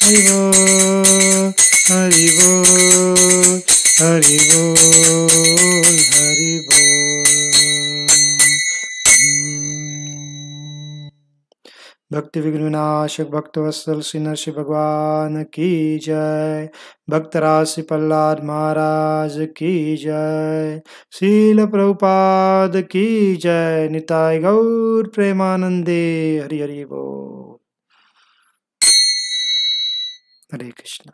हरि बोल हरि बोल हरि बोल हरि बोल। भक्ति विघ्न विनाशक भक्तवत्सल श्री नरसिंह भगवान की जय। भक्तराज श्री प्रह्लाद महाराज की जय। शील प्रभुपाद की जय। निताय गौर प्रेमानंदे। हरि हरि बोल। हरे कृष्ण।